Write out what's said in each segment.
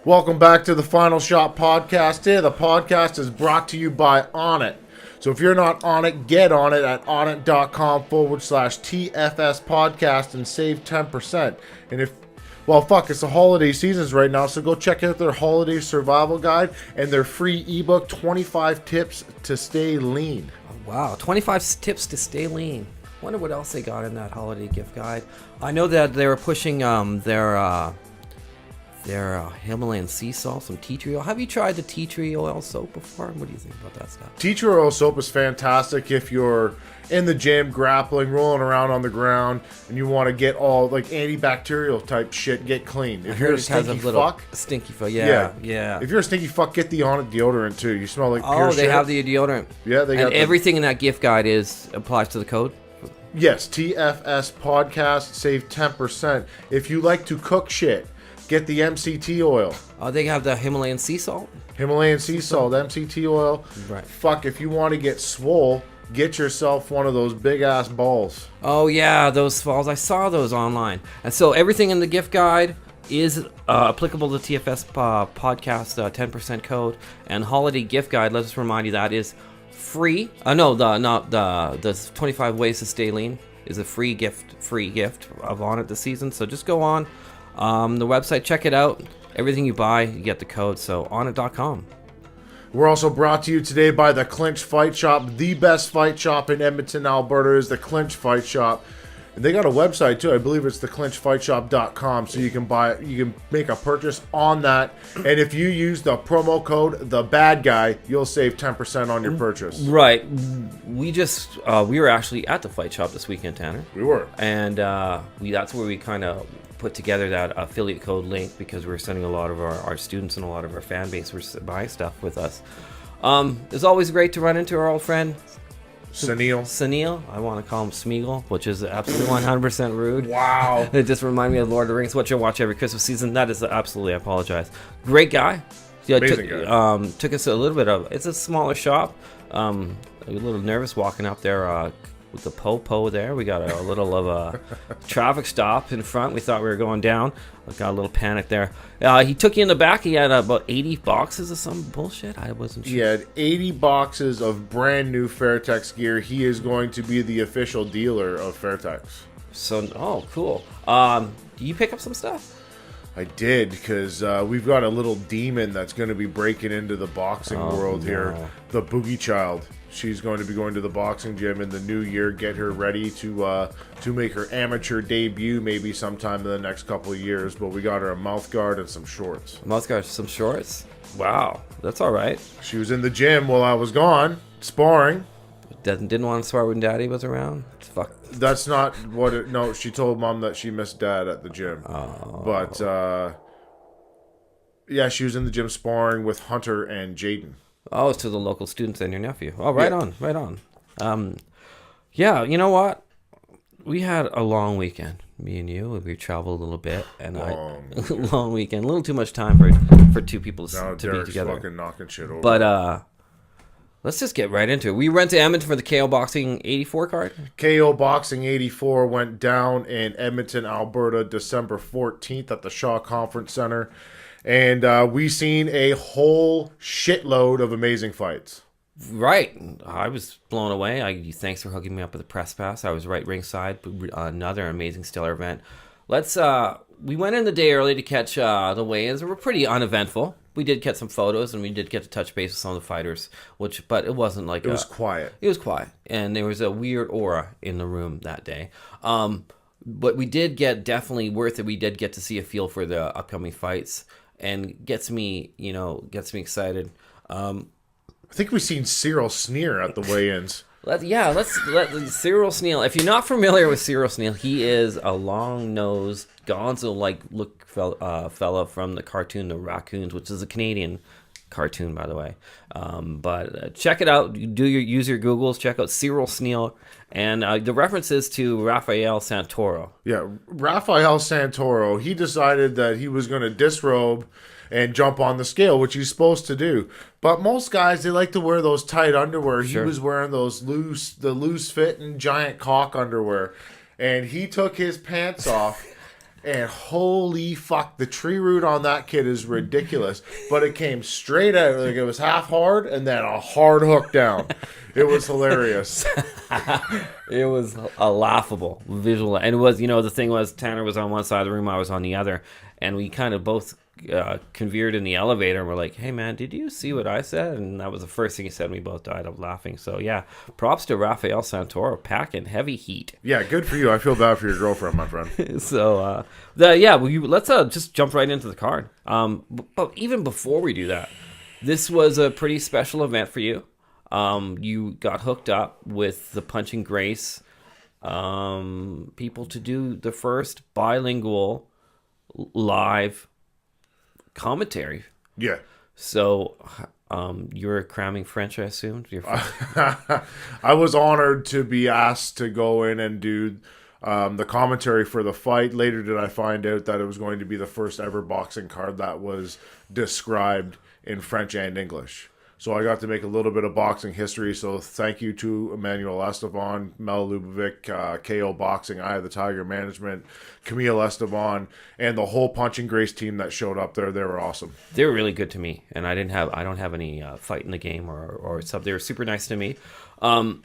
Welcome back to the Final Shot Podcast. Here, the podcast is brought to you by Onnit. So if you're not on it, get on it at onnit.com/TFS podcast and save 10%. And it's the holiday seasons right now, so go check out their holiday survival guide and their free ebook, 25 Tips to Stay Lean. Wow, 25 tips to stay lean. Wonder what else they got in that holiday gift guide. I know that they were pushing their Himalayan sea salt, some tea tree oil. Have you tried the tea tree oil soap before? What do you think about that stuff? Tea tree oil soap is fantastic if you're in the gym, grappling, rolling around on the ground, and you want to get all like antibacterial type shit, get clean. If you're a stinky fuck, yeah. If you're a stinky fuck, get the Onnit deodorant too. You smell like pure Oh, they shit. have the deodorant. Yeah, they got and everything in that gift guide applies to the code. Yes, TFS podcast, save 10%. If you like to cook shit, get the MCT oil. They have the Himalayan sea salt. Himalayan sea salt, MCT oil. Right. Fuck, if you want to get swole, get yourself one of those big ass balls. Oh yeah, those falls. I saw those online. And so everything in the gift guide is applicable to TFS podcast 10% code, and holiday gift guide. Let us remind you that is free. The 25 ways to stay lean is a free gift of Onnit this season. So just go on the website, check it out. Everything you buy, you get the code. So onnit.com. We're also brought to you today by the Clinch Fight Shop. The best fight shop in Edmonton, Alberta is the Clinch Fight Shop. And they got a website too. I believe it's theclinchfightshop.com, so you can make a purchase on that. And if you use the promo code The Bad Guy, you'll save 10% on your purchase. Right. We were actually at the fight shop this weekend, Tanner. We were. And that's where we kind of put together that affiliate code link, because we're sending a lot of our students and a lot of our fan base were buying stuff with us. It's always great to run into our old friend Sunil. I want to call him Smeagol, which is absolutely 100% rude. Wow. It just reminded me of Lord of the Rings, what you watch every Christmas season. That is absolutely, I apologize. Great guy. Yeah, Amazing guy. Took us a little bit of, it's a smaller shop. A little nervous walking up there with the po there. We got a little of a traffic stop in front. We thought we were going down. I got a little panic there. He took you in the back. He had about 80 boxes of some bullshit. I wasn't sure. He had 80 boxes of brand new Fairtex gear. He is going to be the official dealer of Fairtex. So, cool. Do you pick up some stuff? I did, because we've got a little demon that's going to be breaking into the boxing world here. The Boogie Child. She's going to be going to the boxing gym in the new year. Get her ready to make her amateur debut maybe sometime in the next couple of years. But we got her a mouth guard and some shorts. Mouth guard, some shorts? Wow, that's all right. She was in the gym while I was gone, sparring. Didn't want to spar when Daddy was around? Fuck. That's not what it... No, she told Mom that she missed Dad at the gym. Oh. But, yeah, she was in the gym sparring with Hunter and Jaden. Oh, it's to the local students and your nephew. Oh, right on. Yeah, you know what? We had a long weekend, me and you. We traveled a little bit, and long weekend. A little too much time for two people to be together. Fucking knocking shit over. But let's just get right into it. We went to Edmonton for the KO Boxing 84 card. KO Boxing 84 went down in Edmonton, Alberta, December 14th at the Shaw Conference Center. And we seen a whole shitload of amazing fights. Right. I was blown away. Thanks for hooking me up with a press pass. I was right ringside. Another amazing, stellar event. We went in the day early to catch the weigh-ins. They were pretty uneventful. We did get some photos, and we did get to touch base with some of the fighters, but it wasn't like... It was quiet. It was quiet, and there was a weird aura in the room that day. But we did get, definitely worth it, we did get to see a feel for the upcoming fights, and gets me excited. I think we seen Cyril Sneer at the weigh-ins. Let's Cyril Sneal. If you're not familiar with Cyril Sneal, he is a long-nosed, gonzo-like look fella from the cartoon The Raccoons, which is a Canadian cartoon, by the way. But check it out. Use your Googles. Check out Cyril Sneal. And the references to Rafael Santoro. Yeah, Rafael Santoro, he decided that he was going to disrobe and jump on the scale, which he's supposed to do. But most guys, they like to wear those tight underwear. Sure. He was wearing those loose fitting giant cock underwear. And he took his pants off And holy fuck, the tree root on that kid is ridiculous. But it came straight out. Like, it was half hard and then a hard hook down. It was hilarious. It was a laughable visual. And it was, the thing was, Tanner was on one side of the room, I was on the other. And we kind of both convered in the elevator, and we're like, hey man, did you see what I said? And that was the first thing he said, and we both died of laughing. So yeah, props to Rafael Santoro, packing heavy heat. Yeah, good for you. I feel bad for your girlfriend, my friend. So let's just jump right into the card. But even before we do that, this was a pretty special event for you. You got hooked up with the Punching Grace people to do the first bilingual live commentary. Yeah. So you're cramming French, I assumed? I was honored to be asked to go in and do the commentary for the fight. Later did I find out that it was going to be the first ever boxing card that was described in French and English. So I got to make a little bit of boxing history. So thank you to Emmanuel Esteban, Mel Lubovic, KO Boxing, Eye of the Tiger Management, Camille Esteban, and the whole Punching Grace team that showed up there. They were awesome. They were really good to me, and I don't have any fight in the game or stuff. They were super nice to me. How'd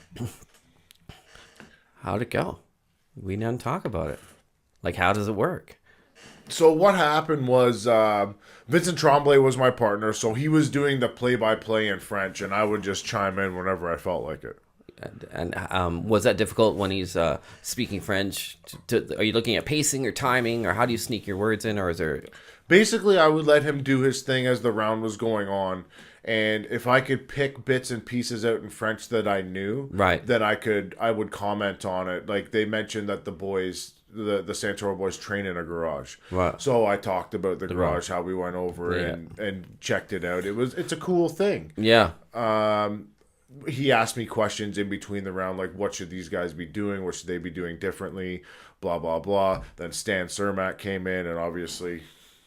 it go? We didn't talk about it. Like, how does it work? So what happened was Vincent Tremblay was my partner, so he was doing the play-by-play in French, and I would just chime in whenever I felt like it. And was that difficult when he's speaking French? Are you looking at pacing or timing, or how do you sneak your words in, or is there... Basically, I would let him do his thing as the round was going on, and if I could pick bits and pieces out in French that I knew, right, then I would comment on it. Like, they mentioned that the boys... The Santoro boys train in a garage. Right. So I talked about the garage, how we went over and checked it out. It's a cool thing. Yeah. He asked me questions in between the round, like, what should these guys be doing? What should they be doing differently? Blah, blah, blah. Then Stan Cermak came in and obviously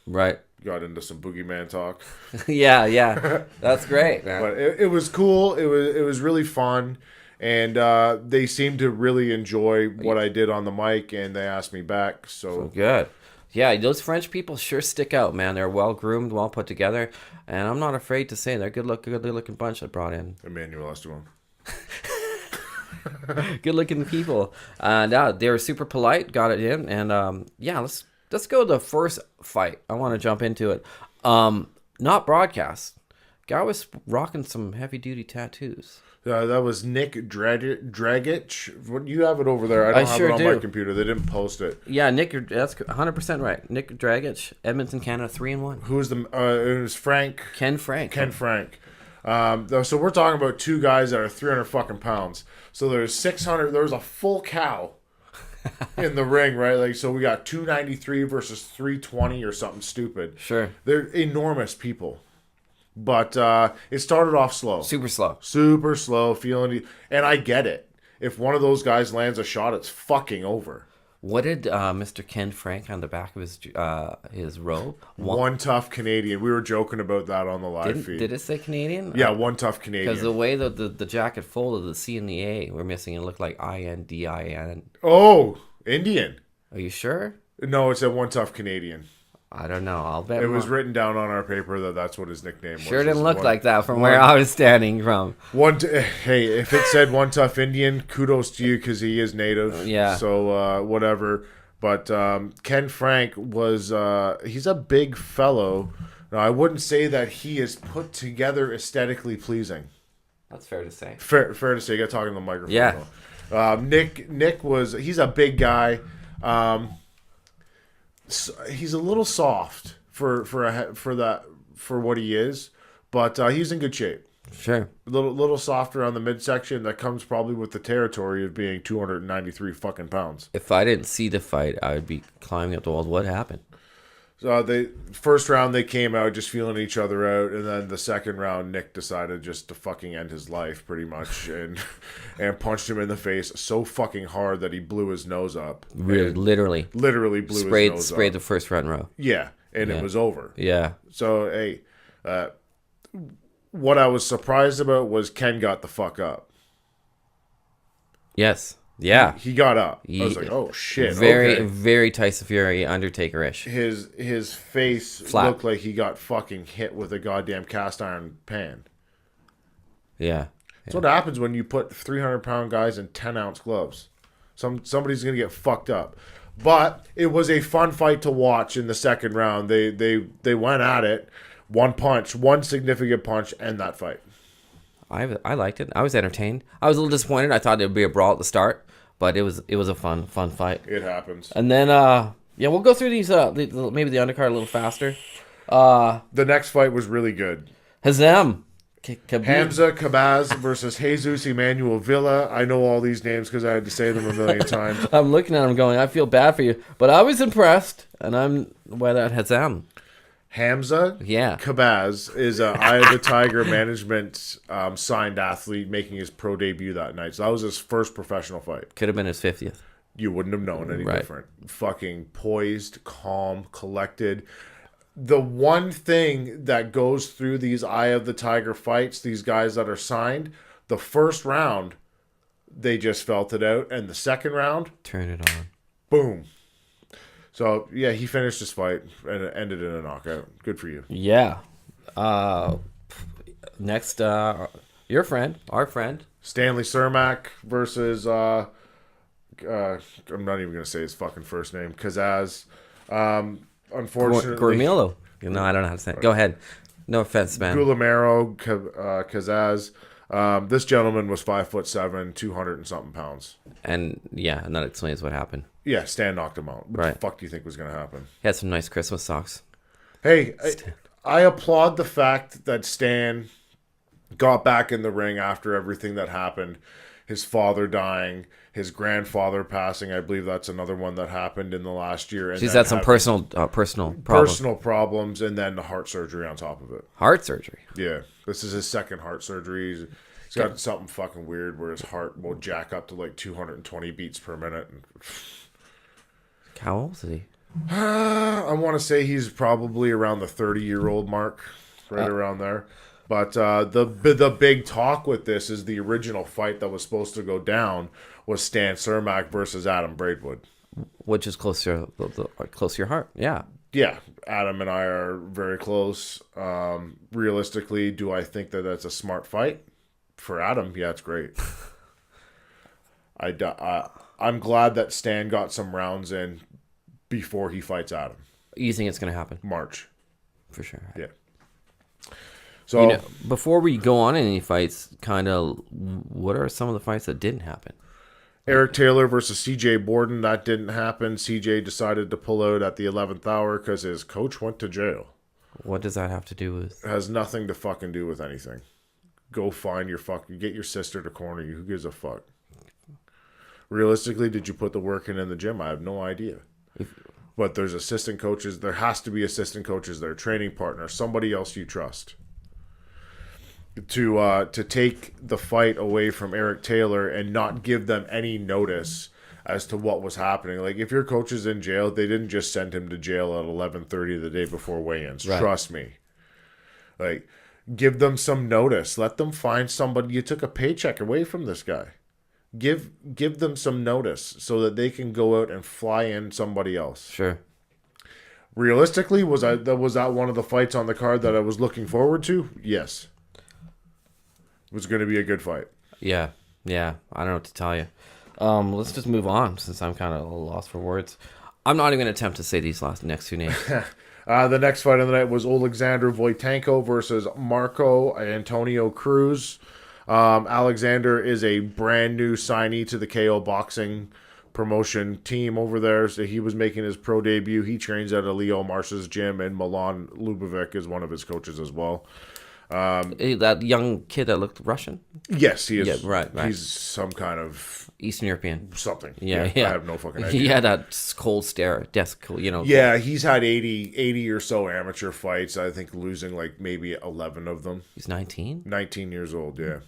got into some boogeyman talk. yeah. That's great, man. But it was cool. It was really fun. And they seemed to really enjoy what I did on the mic, and they asked me back. So good. Yeah, those French people sure stick out, man. They're well groomed, well put together, and I'm not afraid to say they're good looking bunch I brought in. Emmanuel Esteban. Good looking people. They were super polite, got it in, and let's go to the first fight. I want to jump into it. Not broadcast. Guy was rocking some heavy duty tattoos. That was Nick Dragic. What, you have it over there. I don't have it on my computer. They didn't post it. Yeah, Nick, that's 100% right. Nick Dragic, Edmonton, Canada, 3-1. Who was it was Frank. Ken Frank. So we're talking about two guys that are 300 fucking pounds. So there's 600. There was a full cow in the ring, right? Like, so we got 293 versus 320 or something stupid. Sure. They're enormous people. But it started off slow. Super slow, and I get it. If one of those guys lands a shot, it's fucking over. What did Mr. Ken Frank on the back of his robe? One tough Canadian. We were joking about that on the live feed. Did it say Canadian? Yeah, one tough Canadian. Because the way that the jacket folded, the C and the A were missing. It looked like INDIN. Oh, Indian. Are you sure? No, it said one tough Canadian. I don't know. I'll bet it was written down on our paper that's what his nickname was. Sure didn't look like that from where I was standing from. Hey, if it said one tough Indian, kudos to you because he is native. Yeah. So whatever. But Ken Frank was he's a big fellow. Now, I wouldn't say that he is put together aesthetically pleasing. That's fair to say. Fair to say. You got talking to the microphone. Yeah. Nick he's a big guy. He's a little soft for what he is, but he's in good shape. Sure. A little softer on the midsection. That comes probably with the territory of being 293 fucking pounds. If I didn't see the fight, I would be climbing up the walls. What happened? So first round they came out just feeling each other out, and then the second round Nick decided just to fucking end his life pretty much, and punched him in the face so fucking hard that he blew his nose up. Really, literally blew his nose up. Sprayed the first front row. Yeah, and it was over. Yeah. So hey, what I was surprised about was Ken got the fuck up. Yes. Yeah. He got up. I was He- like, oh shit. Very, okay. very Tyson Fury, Undertaker-ish. His face Flat. looked like he got fucking hit with a goddamn cast iron pan. Yeah. That's what happens when you put 300-pound guys in 10-ounce gloves. Somebody's gonna get fucked up. But it was a fun fight to watch in the second round. They went at it, one significant punch, and that fight. I liked it. I was entertained. I was a little disappointed. I thought it would be a brawl at the start, but it was a fun fight. It happens. And then yeah, we'll go through these maybe the undercard a little faster. The next fight was really good. Hazem. Hamza Kabaz versus Jesus Emmanuel Villa. I know all these names because I had to say them a million times. I'm looking at him going, I feel bad for you, but I was impressed, and I'm by that Hazem. Hamza Yeah. Kabaz is a Eye of the Tiger management signed athlete making his pro debut that night. So that was his first professional fight. Could have been his 50th. You wouldn't have known any Right. different. Fucking poised, calm, collected. The one thing that goes through these Eye of the Tiger fights, these guys that are signed, the first round, they just felt it out. And the second round, Turn it on. boom. So, yeah, he finished his fight and it ended in a knockout. Good for you. Yeah. Next, your friend, our friend. Stanley Cermak versus, I'm not even going to say his fucking first name, Kazaz. Unfortunately, Gormillo. No, I don't know how to say it. Go ahead. No offense, man. Gulamero Kazaz. This gentleman was 5'7", 200 and something pounds. And yeah, and that explains what happened. Yeah, Stan knocked him out. What Right. the fuck do you think was going to happen? He had some nice Christmas socks. Hey, I applaud the fact that Stan got back in the ring after everything that happened. His father dying, his grandfather passing. I believe that's another one that happened in the last year. And He's then had some having personal problems. personal problems, and then the heart surgery on top of it. Heart surgery. Yeah, this is his second heart surgery. He's got something fucking weird where his heart will jack up to like 220 beats per minute. How old is he? I want to say he's probably around the 30-year-old mark, right around there. But the big talk with this is the original fight that was supposed to go down was Stan Cermak versus Adam Braidwood. Which is closer to your heart. Yeah. Yeah, Adam and I are very close. Realistically, do I think that that's a smart fight? For Adam, yeah, it's great. I'm glad that Stan got some rounds in before he fights Adam. You think it's going to happen? March. For sure. Yeah. So, You know, before we go on in any fights, kind of, what are some of the fights that didn't happen? Eric Taylor versus CJ Borden, that didn't happen. CJ decided to pull out at the 11th hour because his coach went to jail. What does that have to do with? It has nothing to fucking do with anything. Go find get your sister to corner you. Who gives a fuck? Realistically, did you put the work in the gym? I have no idea. But there's assistant coaches. There has to be assistant coaches there, training partners, somebody else you trust. To take the fight away from Eric Taylor and not give them any notice as to what was happening. Like, if your coach is in jail, they didn't just send him to jail at 11:30 the day before weigh-ins. Right. Trust me. Like, give them some notice. Let them find somebody. You took a paycheck away from this guy. Give them some notice so that they can go out and fly in somebody else. Sure. Realistically, was that one of the fights on the card that I was looking forward to? Yes. It was going to be a good fight. Yeah. Yeah. I don't know what to tell you. Let's just move on since I'm kind of a little lost for words. I'm not even going to attempt to say these next two names. The next fight of the night was Alexander Voitenko versus Marco Antonio Cruz. Alexander is a brand new signee to the KO Boxing promotion team over there. So he was making his pro debut. He trains at a Leo Marsh's gym, and Milan Lubovic is one of his coaches as well. That young kid that looked Russian? Yes, he is. Yeah, right. He's some kind of Eastern European. something. Yeah. I have no fucking idea. He had that cold stare, you know. Yeah, he's had 80 or so amateur fights. I think losing like maybe 11 of them. He's 19? 19 years old, yeah.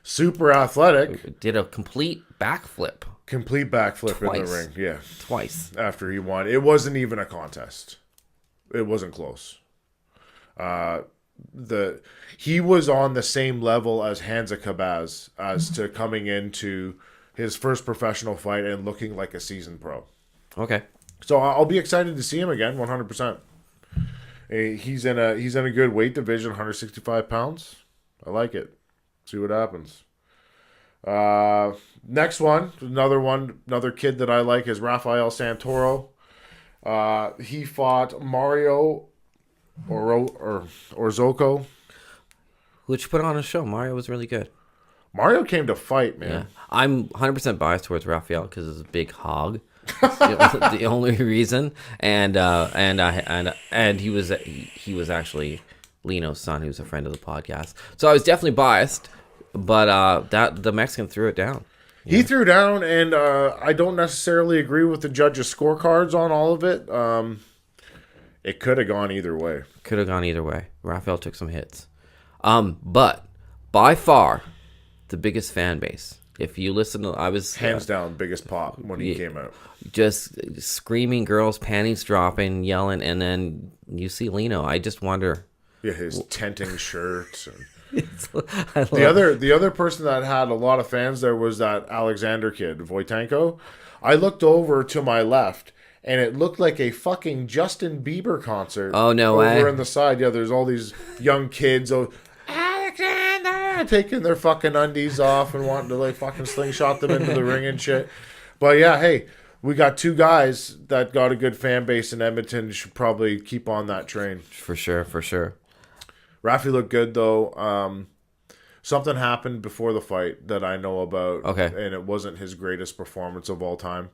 Super athletic. Did a complete backflip Complete backflip in Twice. the ring, yeah. twice. After he won. It wasn't even a contest. It wasn't close. He was on the same level as Hamza Kabaz as to coming into his first professional fight and looking like a seasoned pro. Okay. So I'll be excited to see him again, 100%. He's in a good weight division, 165 pounds. I like it. See what happens. Next one, another kid that I like is Rafael Santoro. He fought Mario Orzoko. Which put on a show. Mario was really good. Mario came to fight, man. Yeah. I'm 100% biased towards Rafael because he's a big hog. The only reason, and he was actually Lino's son, who's a friend of the podcast. So I was definitely biased, but that the Mexican threw it down. He threw down, and I don't necessarily agree with the judges' scorecards on all of it. It could have gone either way. Could have gone either way. Rafael took some hits, but by far the biggest fan base. If you listen to, I was hands down biggest pop when he came out. Just screaming, girls, panties dropping, yelling, and then you see Lino. I just wonder. Yeah, his tenting shirts. And the other person that had a lot of fans there was that Alexander kid, Voitanko. I looked over to my left, and it looked like a fucking Justin Bieber concert. Oh, no way. Over in the side, yeah, there's all these young kids. Alexander! Taking their fucking undies off and wanting to like fucking slingshot them into the ring and shit. But yeah, hey, we got two guys that got a good fan base in Edmonton. You should probably keep on that train. For sure. Rafi looked good though. Something happened before the fight that I know about. Okay. And it wasn't his greatest performance of all time.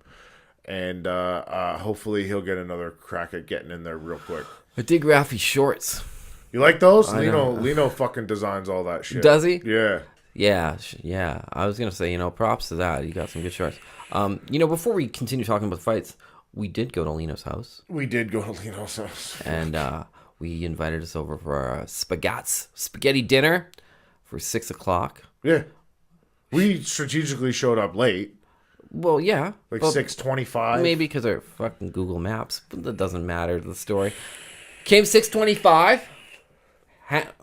And hopefully he'll get another crack at getting in there real quick. I dig Rafi's shorts. You like those? Lino fucking designs all that shit. Does he? Yeah. Yeah. I was gonna say, props to that. You got some good shorts. Before we continue talking about fights, we did go to Lino's house. We did go to Lino's house. And we invited us over for a spaghetti dinner for 6:00. Yeah. We strategically showed up late. Well, yeah. Like 6:25. Maybe because our fucking Google Maps, but that doesn't matter to the story. Came 6:25.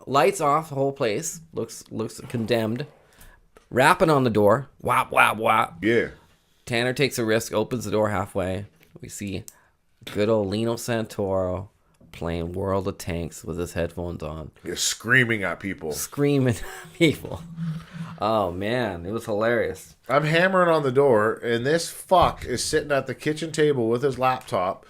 Lights off, the whole place. Looks condemned. Rapping on the door. Whap, whap, whap. Yeah. Tanner takes a risk, opens the door halfway. We see good old Lino Santoro playing World of Tanks with his headphones on. He's screaming at people. Oh, man. It was hilarious. I'm hammering on the door, and this fuck is sitting at the kitchen table with his laptop.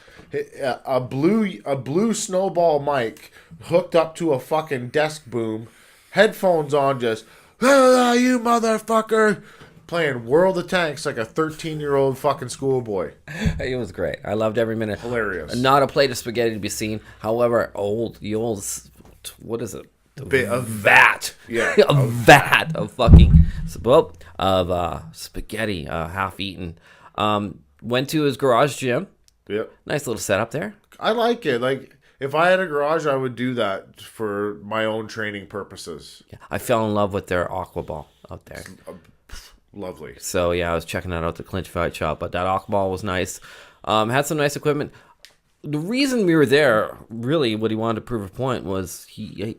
A blue snowball mic hooked up to a fucking desk boom. Headphones on, just, you motherfucker. Playing World of Tanks like a 13-year-old fucking schoolboy. It was great. I loved every minute. Hilarious. Not a plate of spaghetti to be seen. However, what is it? A vat. Yeah. A vat of fucking, spaghetti, half eaten. Went to his garage gym. Yep. Nice little setup there. I like it. Like, if I had a garage, I would do that for my own training purposes. Yeah. I fell in love with their aqua ball out there. Lovely. So, yeah, I was checking that out at the Clinch Fight Shop, but that aqua ball was nice. Had some nice equipment. The reason we were there, really, what he wanted to prove a point was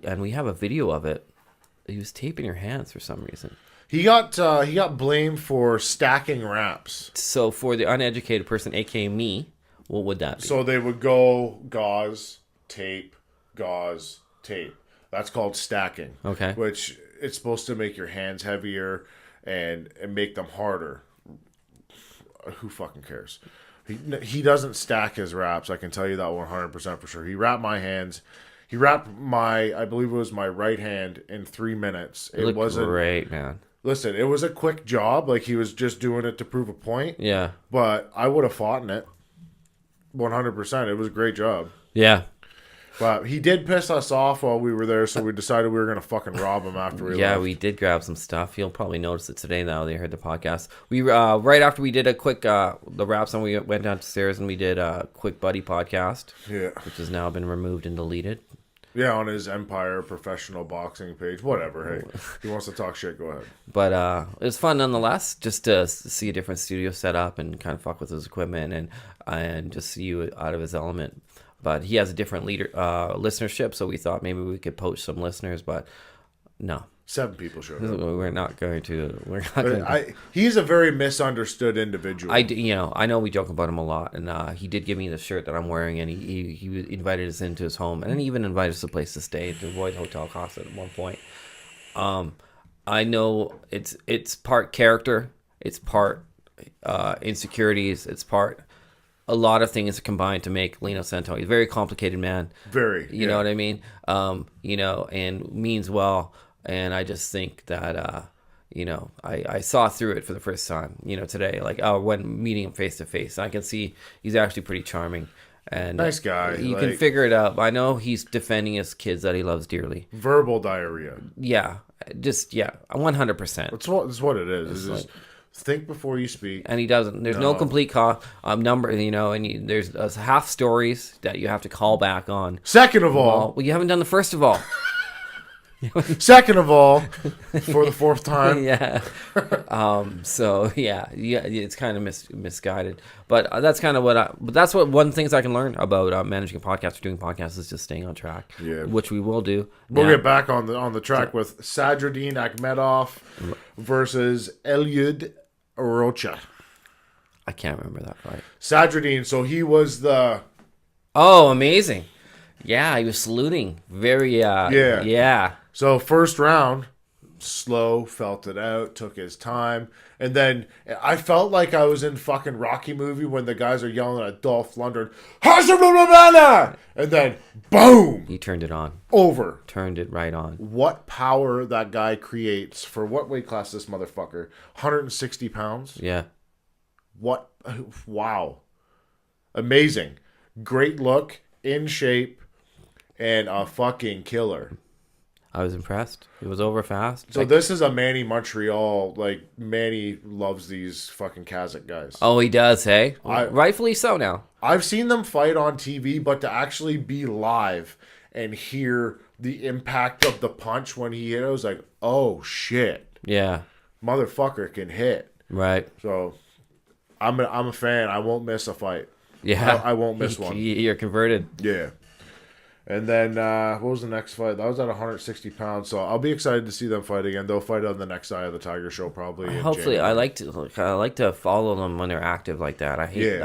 and we have a video of it, he was taping your hands for some reason. He got blamed for stacking wraps. So, for the uneducated person, aka me, what would that be? So they would go gauze, tape. That's called stacking. Okay. Which it's supposed to make your hands heavier and make them harder. Who fucking cares? He doesn't stack his wraps. I can tell you that 100% for sure. He wrapped my hands. He wrapped I believe it was my right hand in 3 minutes. It wasn't great, man. Listen, it was a quick job. Like, he was just doing it to prove a point. Yeah. But I would have fought in it. 100%. It was a great job. Yeah. But he did piss us off while we were there, so we decided we were going to fucking rob him after we left. Yeah, we did grab some stuff. You'll probably notice it today now that you heard the podcast. We right after we did a quick the wraps, and we went downstairs and we did a quick buddy podcast. Yeah. Which has now been removed and deleted. Yeah, on his Empire Professional Boxing page. Whatever, hey. If he wants to talk shit, go ahead. But it was fun nonetheless, just to see a different studio setup and kind of fuck with his equipment and just see you out of his element. But he has a different listenership, so we thought maybe we could poach some listeners, but no. 7 people showed up. We're not going to. We're not going to. He's a very misunderstood individual. I know we joke about him a lot, and he did give me the shirt that I'm wearing, and he invited us into his home, and then he even invited us a place to stay to avoid hotel costs at one point. I know it's part character, it's part insecurities, it's part a lot of things combined to make Lino Santo. He's a very complicated man. Very. You know what I mean? And means well. And I just think that, I saw through it for the first time, today. Like, when meeting him face to face, I can see he's actually pretty charming. And nice guy. You can figure it out. I know he's defending his kids that he loves dearly. Verbal diarrhea. Yeah. 100%. That's what it is. It's just think before you speak. And he doesn't. There's no complete number, and there's half stories that you have to call back on. Second of all. Well, you haven't done the first of all. Second of all, for the 4th time. Yeah. It's kind of misguided, but that's kind of that's what one of the things I can learn about managing a podcast or doing podcasts is just staying on track. Yeah. Which we will do. We'll get back on the track with Sadruddin Akhmedov versus Eliud Rocha. I can't remember that fight. Sadruddin, so he was the... Oh, amazing. Yeah, he was saluting. Very, yeah. So first round, slow, felt it out, took his time. And then I felt like I was in fucking Rocky movie when the guys are yelling at Dolph Lundgren, and then boom! He turned it on. Over. Turned it right on. What power that guy creates for what weight class this motherfucker? 160 pounds? Yeah. What? Wow. Amazing. Great look, in shape, and a fucking killer. I was impressed. It was over fast. So this is a Manny Montreal. Like, Manny loves these fucking Kazakh guys. Oh, he does, hey? Rightfully so now. I've seen them fight on TV, but to actually be live and hear the impact of the punch when he hit, I was like, oh, shit. Yeah. Motherfucker can hit. Right. So, I'm a fan. I won't miss a fight. Yeah. I won't miss one. You're converted. Yeah. And then, what was the next fight? That was at 160 pounds, so I'll be excited to see them fight again. They'll fight on the next Eye of the Tiger show, probably. Hopefully, I like to follow them when they're active like that. I hate.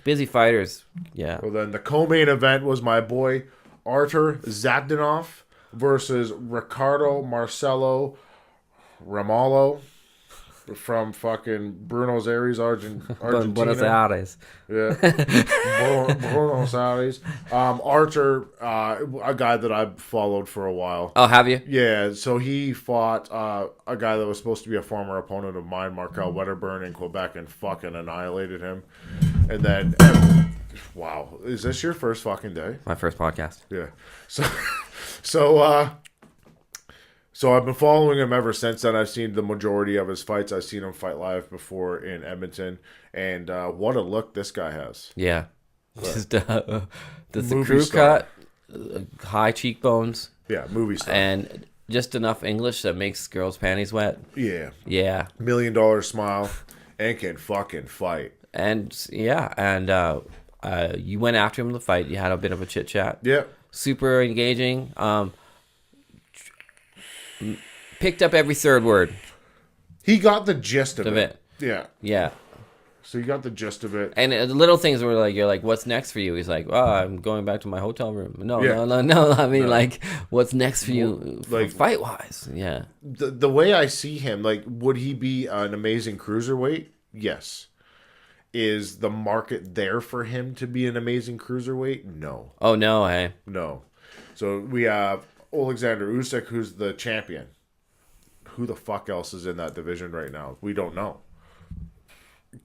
Busy fighters. Yeah. Well, then the co-main event was my boy Artur Zadinov versus Ricardo Marcelo Ramallo from fucking Buenos Aires, Argentina. Buenos Aires. Yeah. Buenos Aires. Archer, a guy that I've followed for a while. Oh, have you? Yeah, so he fought a guy that was supposed to be a former opponent of mine, Markel Wedderburn, in Quebec, and fucking annihilated him. And then, wow, is this your first fucking day? My first podcast. Yeah. So I've been following him ever since then. I've seen the majority of his fights. I've seen him fight live before in Edmonton. And what a look this guy has. Yeah. Just the Movie crew star. cut, high cheekbones. Yeah, movie star. And just enough English that makes girls' panties wet. Yeah. Yeah. $1 million smile and can fucking fight. And, yeah. And you went after him in the fight. You had a bit of a chit-chat. Yeah. Super engaging. Picked up every third word. He got the gist of it. Yeah. Yeah. So you got the gist of it. And the little things were like, you're like, what's next for you? He's like, oh, I'm going back to my hotel room. No. I mean, like, what's next for you, like, fight-wise? Yeah. The way I see him, like, would he be an amazing cruiserweight? Yes. Is the market there for him to be an amazing cruiserweight? No. Oh, no, hey. No. So we have Alexander Usyk, who's the champion. Who the fuck else is in that division right now? We don't know.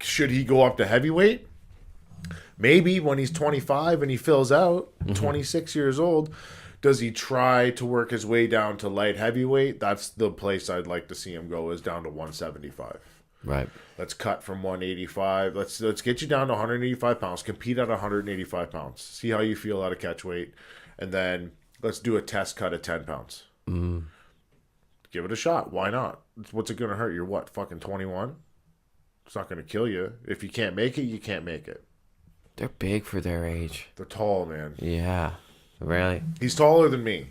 Should he go up to heavyweight? Maybe when he's 25 and he fills out, 26 years old. Does he try to work his way down to light heavyweight? That's the place I'd like to see him go, is down to 175. Right. Let's cut from 185. Let's get you down to 185 pounds. Compete at 185 pounds. See how you feel at a catch weight. And then let's do a test cut at 10 pounds. Mm. Give it a shot. Why not? What's it going to hurt? You're what, fucking 21? It's not going to kill you. If you can't make it, you can't make it. They're big for their age. They're tall, man. Yeah. Really? He's taller than me.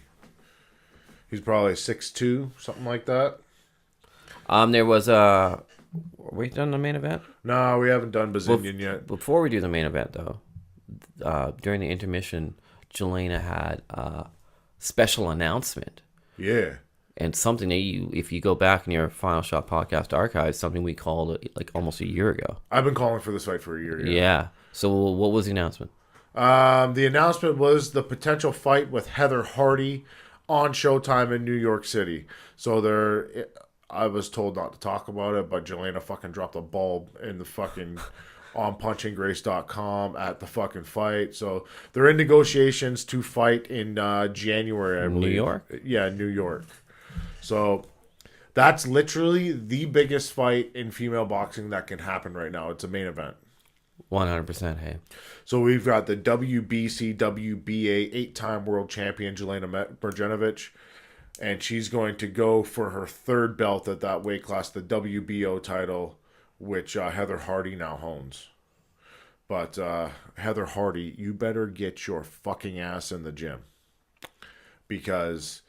He's probably 6'2", something like that. There was a. We done the main event? No, we haven't done Bazinian yet. Before we do the main event, though, during the intermission, Jelena had a special announcement. Yeah. And something that if you go back in your Final Shot podcast archives, something we called like almost a year ago. I've been calling for this fight for a year. Yeah. So what was the announcement? The announcement was the potential fight with Heather Hardy on Showtime in New York City. So I was told not to talk about it, but Jelena fucking dropped a bulb in the fucking on punchinggrace.com at the fucking fight. So they're in negotiations to fight in January, I believe. New York? Yeah, New York. So that's literally the biggest fight in female boxing that can happen right now. It's a main event. 100%, hey. So we've got the WBC, WBA 8-time world champion Jelena Brjanovic, and she's going to go for her third belt at that weight class, the WBO title, which Heather Hardy now owns. But Heather Hardy, you better get your fucking ass in the gym, because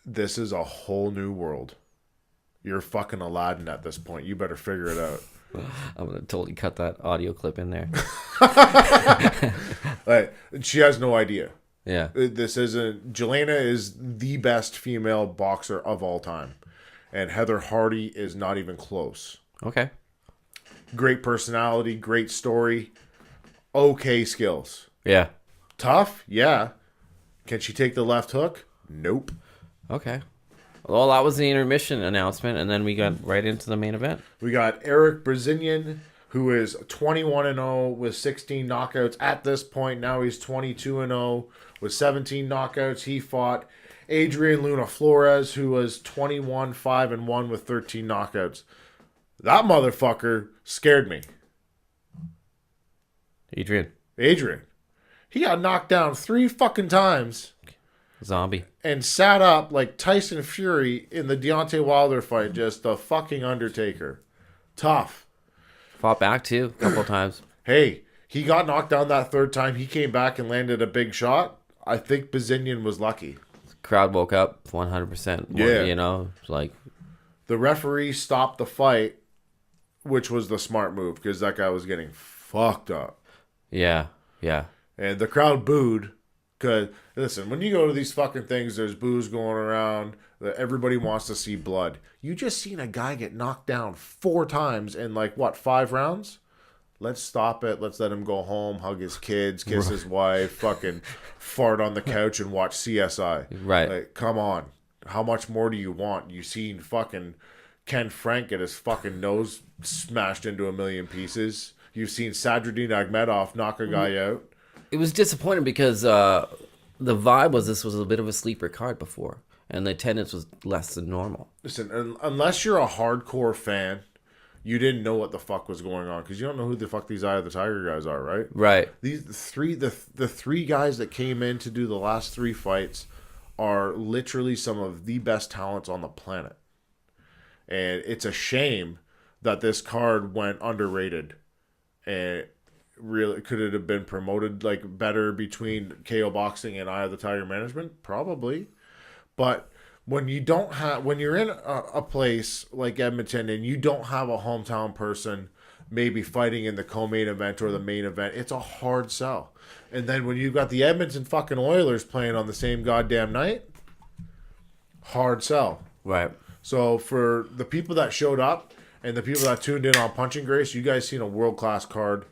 this is a whole new world. You're fucking Aladdin at this point. You better figure it out. I'm going to totally cut that audio clip in there. Like, she has no idea. Yeah. This isn't... Jelena is the best female boxer of all time. And Heather Hardy is not even close. Okay. Great personality, great story, okay skills. Yeah. Tough? Yeah. Can she take the left hook? Nope. Okay. Well, that was the intermission announcement, and then we got right into the main event. We got Eric Brazilian, who is 21-0 with 16 knockouts at this point. Now he's 22-0 with 17 knockouts. He fought Adrian Luna Flores, who was 21-5-1 with 13 knockouts. That motherfucker scared me. Adrian. He got knocked down 3 fucking times. Zombie. And sat up like Tyson Fury in the Deontay Wilder fight. Just a fucking Undertaker. Tough. Fought back too a couple of times. Hey, he got knocked down that third time. He came back and landed a big shot. I think Bazinian was lucky. Crowd woke up 100%. Yeah. You know, like... The referee stopped the fight, which was the smart move, because that guy was getting fucked up. Yeah. And the crowd booed. Because, listen, when you go to these fucking things, there's boos going around. Everybody wants to see blood. You just seen a guy get knocked down 4 times in, 5 rounds? Let's stop it. Let's let him go home, hug his kids, kiss his wife, fucking fart on the couch and watch CSI. Right. Like, come on. How much more do you want? You seen fucking Ken Frank get his fucking nose smashed into a million pieces. You've seen Sadruddin Agmedov knock a guy out. It was disappointing because the vibe was this was a bit of a sleeper card before, and the attendance was less than normal. Listen, unless you're a hardcore fan, you didn't know what the fuck was going on, because you don't know who the fuck these Eye of the Tiger guys are, right? Right. The three guys that came in to do the last 3 fights are literally some of the best talents on the planet. And it's a shame that this card went underrated. And really, could it have been promoted better between KO Boxing and Eye of the Tiger management? Probably. But when you're in a place like Edmonton and you don't have a hometown person maybe fighting in the co-main event or the main event, it's a hard sell. And then when you've got the Edmonton fucking Oilers playing on the same goddamn night, hard sell. Right. So for the people that showed up and the people that tuned in on Punching Grace, you guys seen a world-class card.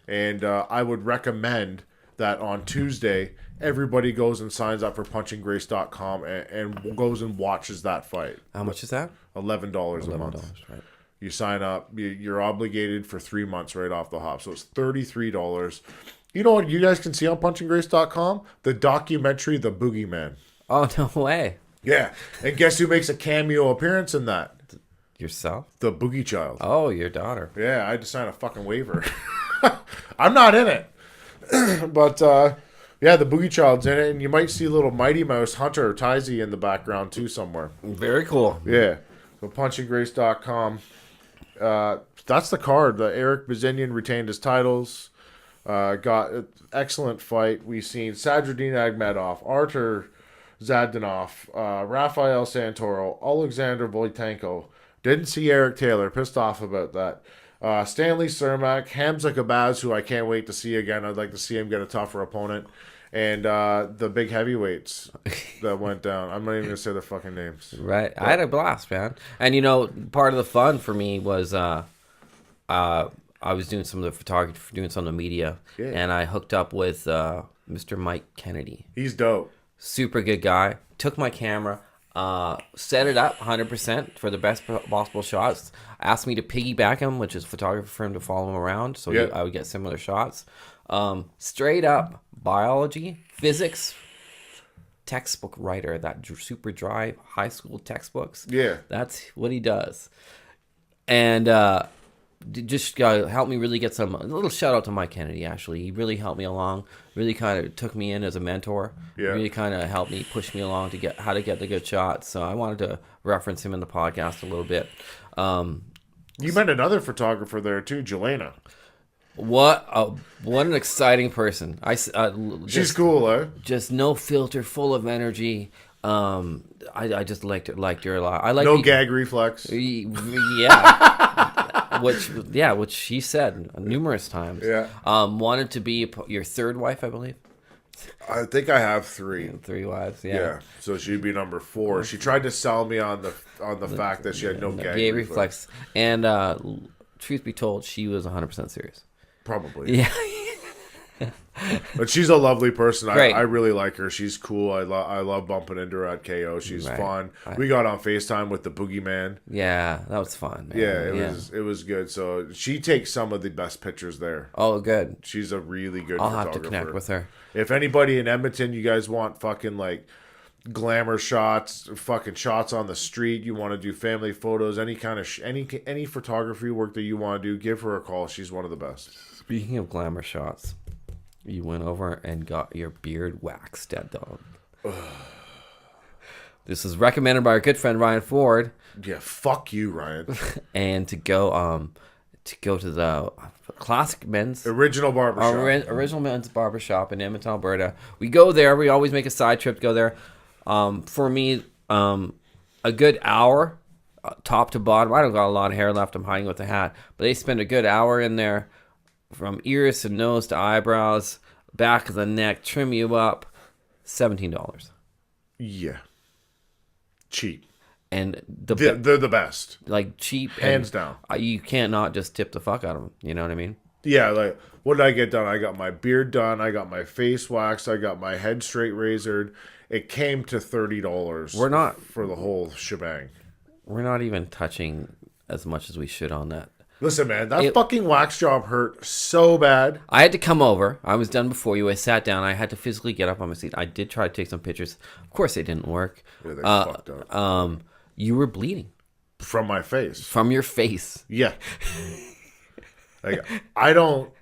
And I would recommend that on Tuesday, everybody goes and signs up for punchinggrace.com and goes and watches that fight. How much is that? $11 a month. Right. You sign up, you're obligated for 3 months right off the hop. So it's $33. You know what you guys can see on punchinggrace.com? The documentary, The Boogeyman. Oh, no way. Yeah. And guess who makes a cameo appearance in that? Yourself? The Boogie Child. Oh, your daughter. Yeah, I had to sign a fucking waiver. I'm not in it. But, yeah, the Boogie Child's in it. And you might see little Mighty Mouse, Hunter, or Tizy in the background, too, somewhere. Very cool. Yeah. So punchinggrace.com. That's the card. The Eric Bazinian retained his titles. Got an excellent fight. We've seen Sadruddin Agmedov, Artur Zadanoff, Rafael Santoro, Alexander Voitenko. Didn't see Eric Taylor. Pissed off about that. Stanley Cermak, Hamza Kabaz, who I can't wait to see again. I'd like to see him get a tougher opponent. And the big heavyweights that went down. I'm not even going to say their fucking names. Right. I had a blast, man. And, you know, part of the fun for me was I was doing some of the photography, doing some of the media. Yeah. And I hooked up with Mr. Mike Kennedy. He's dope. Super good guy. Took my camera, set it up 100% for the best possible shots. Asked me to piggyback him, which is photographer for him to follow him around, so Yeah. I would get similar shots. Straight up biology, physics, textbook writer, that super dry high school textbooks. Yeah. That's what he does. And just helped me really get a little shout out to Mike Kennedy, actually. He really helped me along, really kind of took me in as a mentor. Yeah. Really kind of helped me, push me along to get how to get the good shots. So I wanted to reference him in the podcast a little bit. You met another photographer there too, Jelena. What an exciting person. She's cool, eh? Just no filter, full of energy. I just liked her a lot. I like No gag reflex. Yeah. which she said numerous times. Yeah. Wanted to be your third wife, I believe. I think I have 3. 3 wives. Yeah. Yeah. So she'd be number 4. She tried to sell me on the fact that she had no gag Gay reflex. reflex. And truth be told, she was 100% serious. Probably. Yeah. But she's a lovely person. Great. I really like her. She's cool. I love bumping into her at KO. She's Right. fun. Right. We got on FaceTime with the Boogeyman. Yeah, that was fun, man. Yeah, it was good. So she takes some of the best pictures there. Oh, good. She's a really good I'll photographer. have to connect with her. If anybody in Edmonton, you guys want fucking like glamour shots, fucking shots on the street, you want to do family photos, any kind of any photography work that you want to do, give her a call. She's one of the best. Speaking of glamour shots, you went over and got your beard waxed, dead dog. This is recommended by our good friend Ryan Ford, Yeah, fuck you, Ryan. and to go to the classic men's Original barbershop. original men's barbershop in Edmonton, Alberta. We go there. We always make a side trip to go there. For me, a good hour, top to bottom. I don't got a lot of hair left. I'm hiding with a hat, but they spend a good hour in there. From ears to nose to eyebrows, back of the neck, trim you up, $17. Yeah. Cheap. And They're the best. like cheap, Hands down. You can't not just tip the fuck out of them. You know what I mean? Yeah, like, what did I get done? I got my beard done. I got my face waxed. I got my head straight razored. It came to $30. We're not- for the whole shebang. We're not even touching as much as we should on that. Listen, man, that fucking wax job hurt so bad. I had to come over. I was done before you. I sat down. I had to physically get up on my seat. I did try to take some pictures. Of course, they didn't work. Yeah, they fucked up. You were bleeding From my face. from your face. Yeah. Like, I don't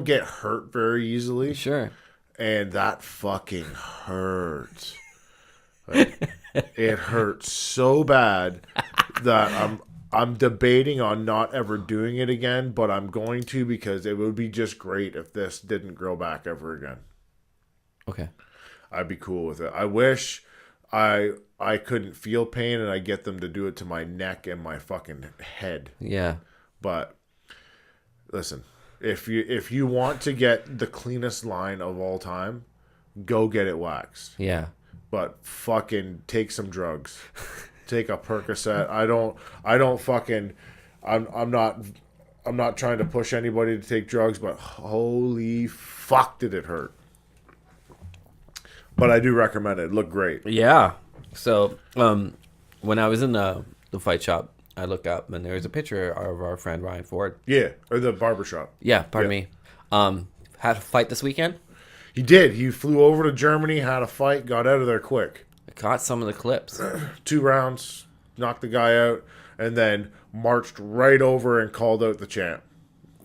get hurt very easily. Sure. And that fucking hurt. Like, it hurt so bad that I'm debating on not ever doing it again, but I'm going to because it would be just great if this didn't grow back ever again. Okay. I'd be cool with it. I wish I couldn't feel pain and I get them to do it to my neck and my fucking head. Yeah. But listen, if you want to get the cleanest line of all time, go get it waxed. Yeah. But fucking take some drugs. Take a Percocet. I don't fucking I'm not trying to push anybody to take drugs, but holy fuck did it hurt. But I do recommend it. It looked great. Yeah. So, when I was in the fight shop, I look up and there's a picture of our friend Ryan Ford. Yeah, or the barbershop. Yeah, pardon me. Had a fight this weekend. He did. He flew over to Germany, had a fight, got out of there quick. I caught some of the clips. 2 rounds, knocked the guy out, and then marched right over and called out the champ.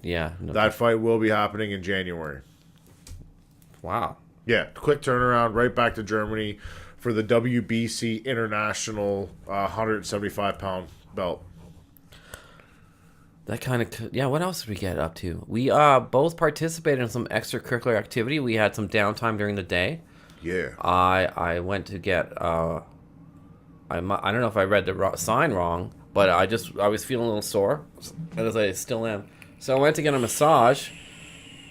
Yeah. No, That fight will be happening in January. wow. Yeah, quick turnaround, right back to Germany for the WBC International 175-pound belt. That kind of, yeah, what else did we get up to? We both participated in some extracurricular activity. We had some downtime during the day. Yeah. I went to get I don't know if I read the sign wrong, but I was feeling a little sore, as I still am. So I went to get a massage,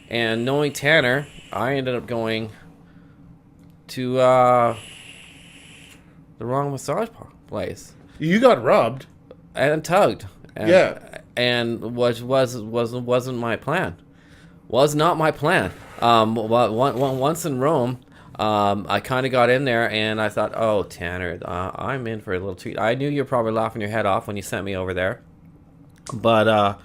and knowing Tanner, I ended up going to the wrong massage place You got rubbed. and tugged. And, Yeah. and wasn't my plan. Was not my plan. Once in Rome, I kind of got in there and I thought, oh, Tanner, I'm in for a little treat. I knew you were probably laughing your head off when you sent me over there, but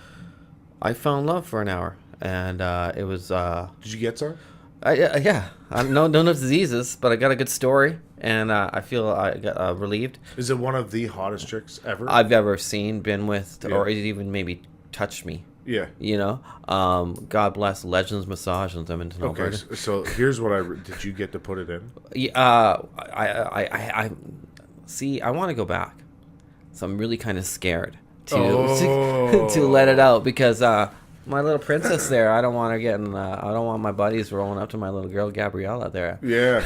I fell in love for an hour, and it was Did you get some? yeah. No diseases, but I got a good story, and I feel I got relieved. Is it one of the hottest chicks ever? I've ever seen, been with, Yeah. or even maybe touched me. Yeah. You know, God bless Legends Massage in Edmonton, Okay. Alberta. So here's what did you get to put it in? Yeah, I see. I want to go back, so I'm really kind of scared to let it out because my little princess there. I don't want her getting. I don't want my buddies rolling up to my little girl Gabriella there. Yeah.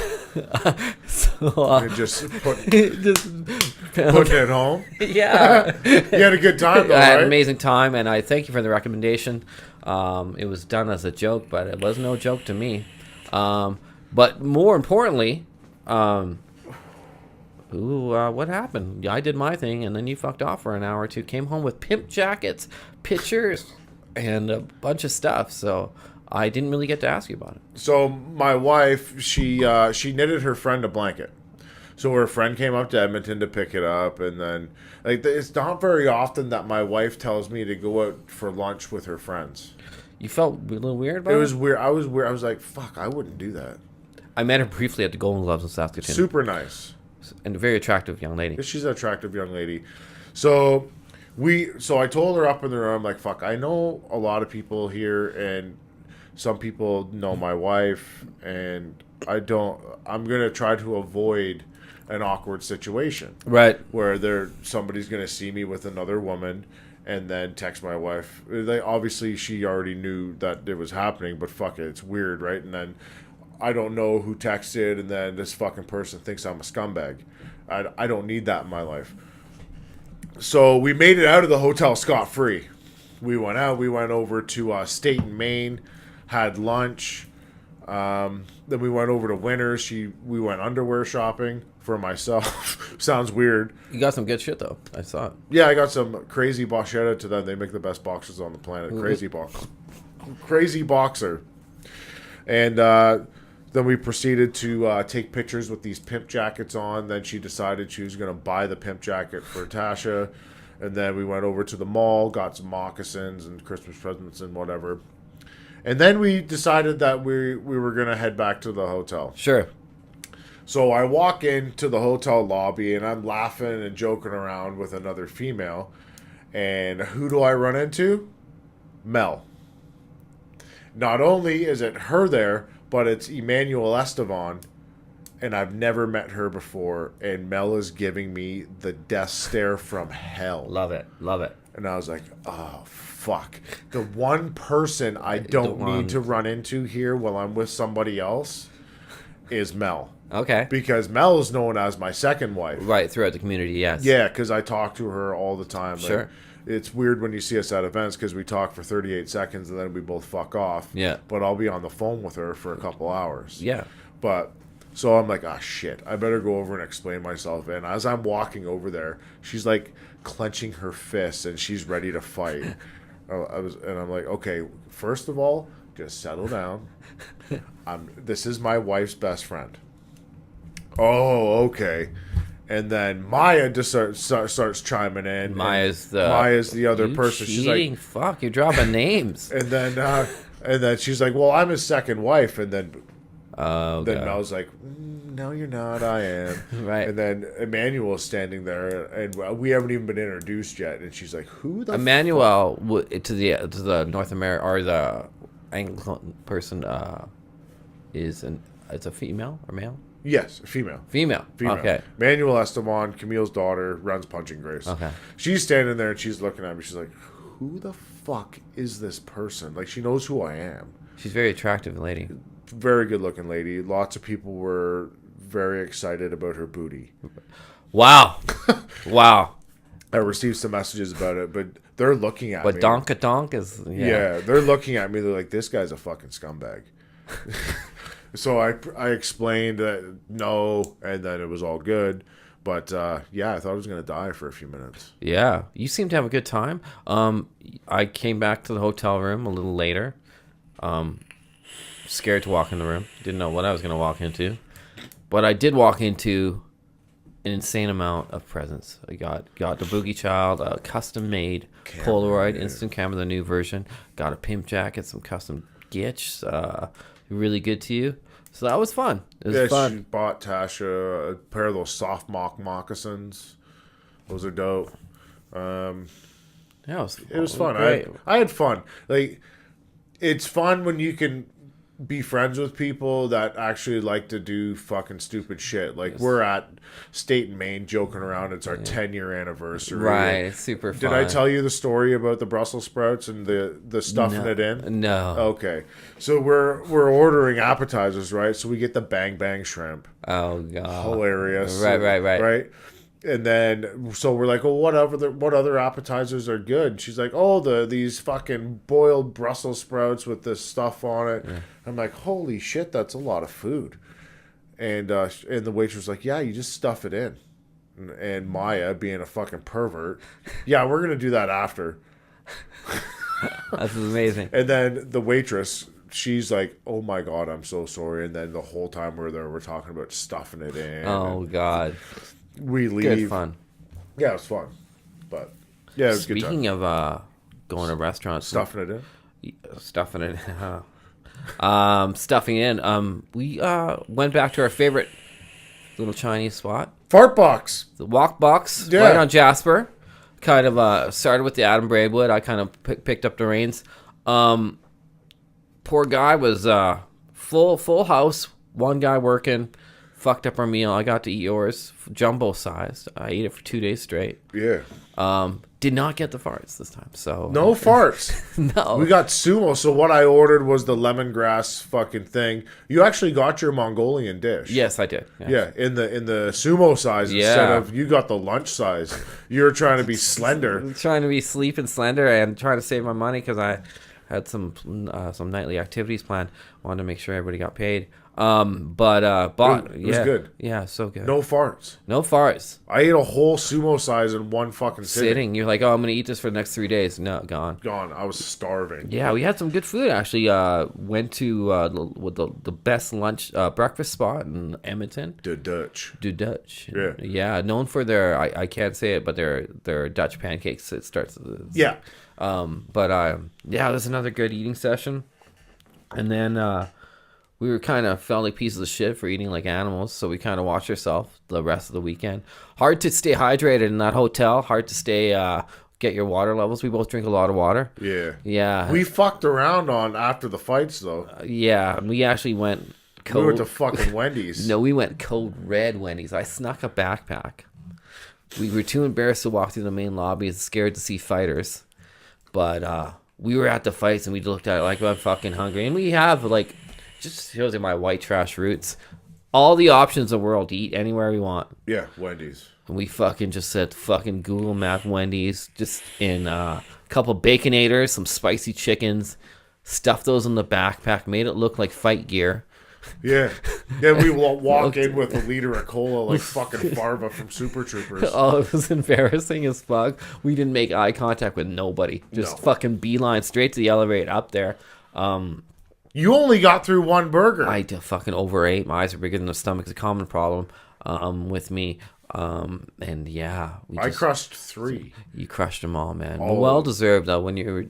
So And just put just putting it home. yeah. You had a good time though, I had right? an amazing time, and I thank you for the recommendation. It was done as a joke, but it was no joke to me. But more importantly, what happened? I did my thing, and then you fucked off for an hour or two. Came home with pimp jackets, pictures, and a bunch of stuff. So I didn't really get to ask you about it. So my wife, she knitted her friend a blanket. So her friend came up to Edmonton to pick it up, and then it's not very often that my wife tells me to go out for lunch with her friends. You felt a little weird about it? It was weird. I was weird. I was like, fuck, I wouldn't do that. I met her briefly at the Golden Gloves in Saskatoon. Super nice. And a very attractive young lady. She's an attractive young lady. So I told her up in the room, like, fuck, I know a lot of people here, and some people know my wife, and I'm going to try to avoid an awkward situation. Right. Where somebody's going to see me with another woman and then text my wife. Obviously, she already knew that it was happening, but fuck it, it's weird, right? And then I don't know who texted, and then this fucking person thinks I'm a scumbag. I don't need that in my life. So we made it out of the hotel scot-free. We went out. We went over to Staten, Maine, had lunch. Then we went over to Winners. We went underwear shopping for myself. Sounds weird. You got some good shit, though. I saw it. Yeah, I got some crazy box. Shout out to them. They make the best boxers on the planet. Crazy box. Crazy boxer. And then we proceeded to take pictures with these pimp jackets on. Then she decided she was going to buy the pimp jacket for Tasha. And then we went over to the mall, got some moccasins and Christmas presents and whatever. And then we decided that we were going to head back to the hotel. Sure. So I walk into the hotel lobby, and I'm laughing and joking around with another female. And who do I run into? Mel. Not only is it her there, but it's Emmanuel Estevan, and I've never met her before, and Mel is giving me the death stare from hell. Love it. Love it. And I was like, oh, fuck. The one person I don't need to run into here while I'm with somebody else is Mel. Okay. Because Mel is known as my second wife. Right, throughout the community, yes. Yeah, because I talk to her all the time. Sure. Like, it's weird when you see us at events because we talk for 38 seconds and then we both fuck off. Yeah. But I'll be on the phone with her for a couple hours. Yeah. But so I'm like, ah, shit. I better go over and explain myself. And as I'm walking over there, she's like clenching her fists and she's ready to fight. I'm like, okay, first of all, just settle down. This is my wife's best friend. Oh, okay. And then Maya just starts chiming in. Maya's the other person. Cheating. She's like, fuck, you're dropping names. and then she's like, well, I'm his second wife. And then Oh, then God. Mel's like, no, you're not. I am. Right. And then Emmanuel's standing there, and we haven't even been introduced yet. And she's like, who the Emmanuel to the North America or the Anglican person it's a female or male? Yes, female. Female. Okay. Manuel Esteban, Camille's daughter, runs Punching Grace. Okay. She's standing there and she's looking at me. She's like, who the fuck is this person? Like, she knows who I am. She's a very attractive lady. very good looking lady. Lots of people were very excited about her booty. Wow. Wow. I received some messages about it, but they're looking at me. But donk is... Yeah, they're looking at me. They're like, this guy's a fucking scumbag. So I explained that no, and then it was all good. But yeah, I thought I was going to die for a few minutes. Yeah. You seem to have a good time. I came back to the hotel room a little later. Scared to walk in the room. Didn't know what I was going to walk into. But I did walk into an insane amount of presents. I got the Boogie Child, a custom-made Polaroid instant camera, the new version. Got a pimp jacket, some custom gitch. Really good to you. So that was fun. It was fun. She bought Tasha a pair of those soft moccasins. Those are dope. Yeah, It was fun. Great. I had fun. Like, it's fun when you can be friends with people that actually like to do fucking stupid shit. Like, we're at State and Maine joking around. It's our 10-year anniversary. Right, it's super fun. Did I tell you the story about the Brussels sprouts and the stuffing it in? No. Okay. So we're ordering appetizers, right? So we get the bang bang shrimp. Oh, God. Hilarious. Right. Right? And then, so we're like, well, what other appetizers are good? And she's like, oh, these fucking boiled Brussels sprouts with this stuff on it. Yeah. I'm like, holy shit, that's a lot of food. And the waitress was like, yeah, you just stuff it in. And Maya, being a fucking pervert, yeah, we're going to do that after. That's amazing. And then the waitress, she's like, oh my God, I'm so sorry. And then the whole time we're there, we're talking about stuffing it in. Oh, God. We leave. Good fun. Yeah, it was fun. But yeah, it was a good time. Speaking of going to restaurants, Stuffing it in. Stuffing it in. We went back to our favorite little Chinese spot, Fart Box. the Walk Box, Yeah. right on Jasper. Kind of started with the Adam Braidwood. I kind of picked up the reins. Poor guy was full house. One guy working. Fucked up our meal. I got to eat yours, jumbo sized. I ate it for 2 days straight. Yeah. Did not get the farts this time. So No farts. no. We got sumo. So what I ordered was the lemongrass fucking thing. You actually got your Mongolian dish. Yes, I did. Yeah, in the sumo size instead of you got the lunch size. You're trying to be slender. I'm trying to be sleek and slender and trying to save my money because I had some nightly activities planned. Wanted to make sure everybody got paid. Bought. It was good. Yeah, so good. No farts. No farts. I ate a whole sumo size in one fucking Sitting. You're like, oh, I'm gonna eat this for the next 3 days. No, gone. Gone. I was starving. Yeah, we had some good food actually. Went to the best breakfast spot in Edmonton. The Dutch. Du Dutch. Yeah. Yeah, known for their I can't say it, but their Dutch pancakes. It starts. Yeah. Yeah, it was another good eating session, and then we were kind of felt like pieces of shit for eating like animals, so we kind of watched ourselves the rest of the weekend. Hard to stay hydrated in that hotel. Hard to stay get your water levels. We both drink a lot of water. Yeah. Yeah. We fucked around on after the fights though. Yeah, we actually went We code. went to fucking Wendy's. No, we went code red Wendy's. I snuck a backpack. We were too embarrassed to walk through the main lobby and scared to see fighters. But we were at the fights and we looked at it like, I'm fucking hungry. And we have, like, just shows you my white trash roots. All the options in the world to eat anywhere we want. Yeah, Wendy's. And we fucking just said fucking Google Map Wendy's. Just in a couple Baconators, some spicy chickens. Stuffed those in the backpack. Made it look like fight gear. Yeah. Yeah, we walk in with a liter of cola like fucking Farva from Super Troopers. Oh, it was embarrassing as fuck. We didn't make eye contact with nobody. Just fucking beeline straight to the elevator up there. You only got through one burger. I fucking overate. My eyes are bigger than the stomach. It's a common problem with me. And yeah, I crushed 3. You crushed them all, man. Well deserved though. When you were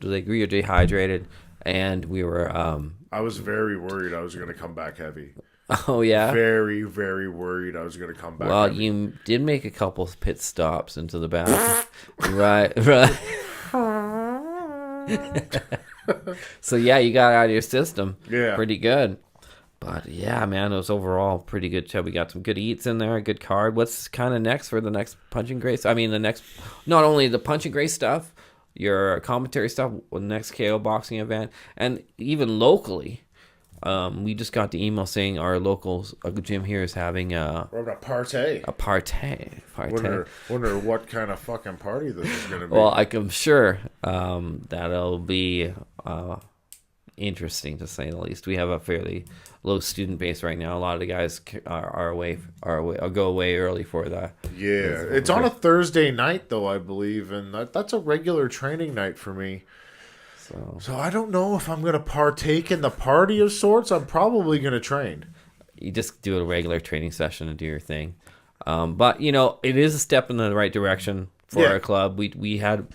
dehydrated, and we were. I was very worried I was going to come back heavy. Oh yeah. Very, very worried I was going to come back. Well, heavy. you did make a couple pit stops into the bathroom. right. So yeah, you got out of your system. Yeah. Pretty good. But yeah, man, it was overall pretty good show. We got some good eats in there, a good card. What's kind of next for the next Punch and Grace? I mean, the next, not only the Punch and Grace stuff, your commentary stuff, the next KO boxing event, and even locally, We just got the email saying our local gym here is having We're having a party. a party. Wonder what kind of fucking party this is gonna be. Well, I'm sure that'll be interesting to say the least. We have a fairly low student base right now. A lot of the guys are go away early for that. Yeah, it's on a Thursday night though, I believe, and that's a regular training night for me. So I don't know if I'm gonna partake in the party of sorts. I'm probably gonna train. You just do a regular training session and do your thing. But you know, it is a step in the right direction for our club. We had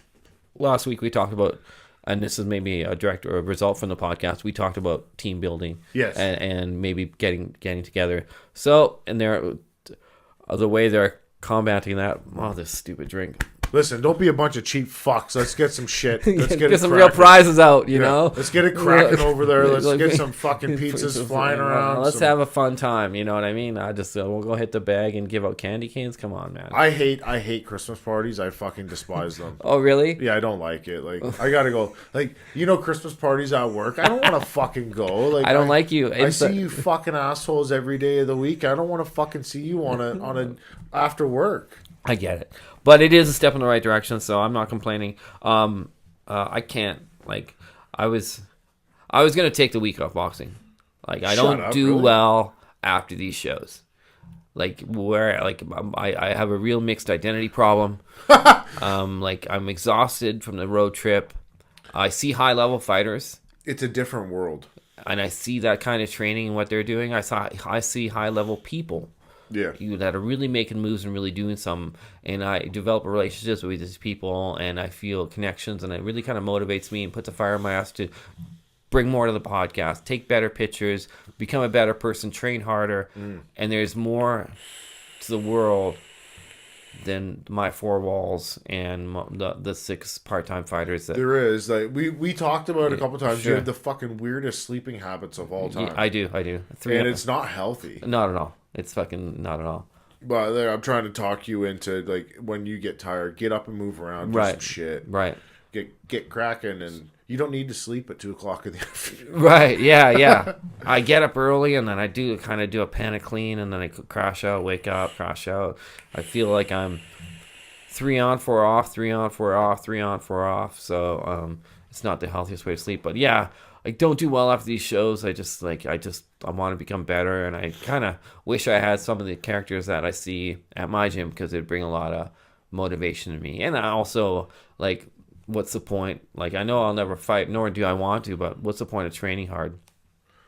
last week we talked about, and this is maybe a direct or a result from the podcast. We talked about team building, yes, and maybe getting together. So, and the way they're combating that. Oh, this stupid drink. Listen, don't be a bunch of cheap fucks. Let's get some shit. Let's get some real prizes out, you know? Let's get it cracking over there. Let's get some fucking pizzas flying around. Let's have a fun time, you know what I mean? We'll go hit the bag and give out candy canes. Come on, man. I hate Christmas parties. I fucking despise them. Oh, really? Yeah, I don't like it. Like, I gotta go. Like, Christmas parties at work. I don't want to fucking go. Like, I don't like you. I see you fucking assholes every day of the week. I don't want to fucking see you on a after work. I get it, but it is a step in the right direction, so I'm not complaining. I can't, like, I was gonna take the week off boxing. Like, I don't do well after these shows. Like, I have a real mixed identity problem. Like, I'm exhausted from the road trip. I see high level fighters. It's a different world, and I see that kind of training and what they're doing. I see high level people. Yeah, that are really making moves and really doing something, and I develop relationships with these people, and I feel connections, and it really kind of motivates me and puts a fire in my ass to bring more to the podcast, take better pictures, become a better person, train harder, and there's more to the world than my four walls and the 6 part-time fighters. There is. Like, we talked about it a couple times. Sure. You have the fucking weirdest sleeping habits of all time. Yeah, I do. And it's not healthy. Not at all. It's fucking not at all. But there, I'm trying to talk you into, like, when you get tired, get up and move around, do some shit. Right. Get cracking, and you don't need to sleep at 2 o'clock in the afternoon. Right, yeah. I get up early, and then I do a panic clean, and then I crash out, wake up, crash out. I feel like I'm 3 on, 4 off, 3 on, 4 off, 3 on, 4 off. So it's not the healthiest way to sleep. But yeah, I don't do well after these shows. I want to become better, and I kind of wish I had some of the characters that I see at my gym, because it'd bring a lot of motivation to me. And I also, like, what's the point? Like, I know I'll never fight, nor do I want to, but what's the point of training hard?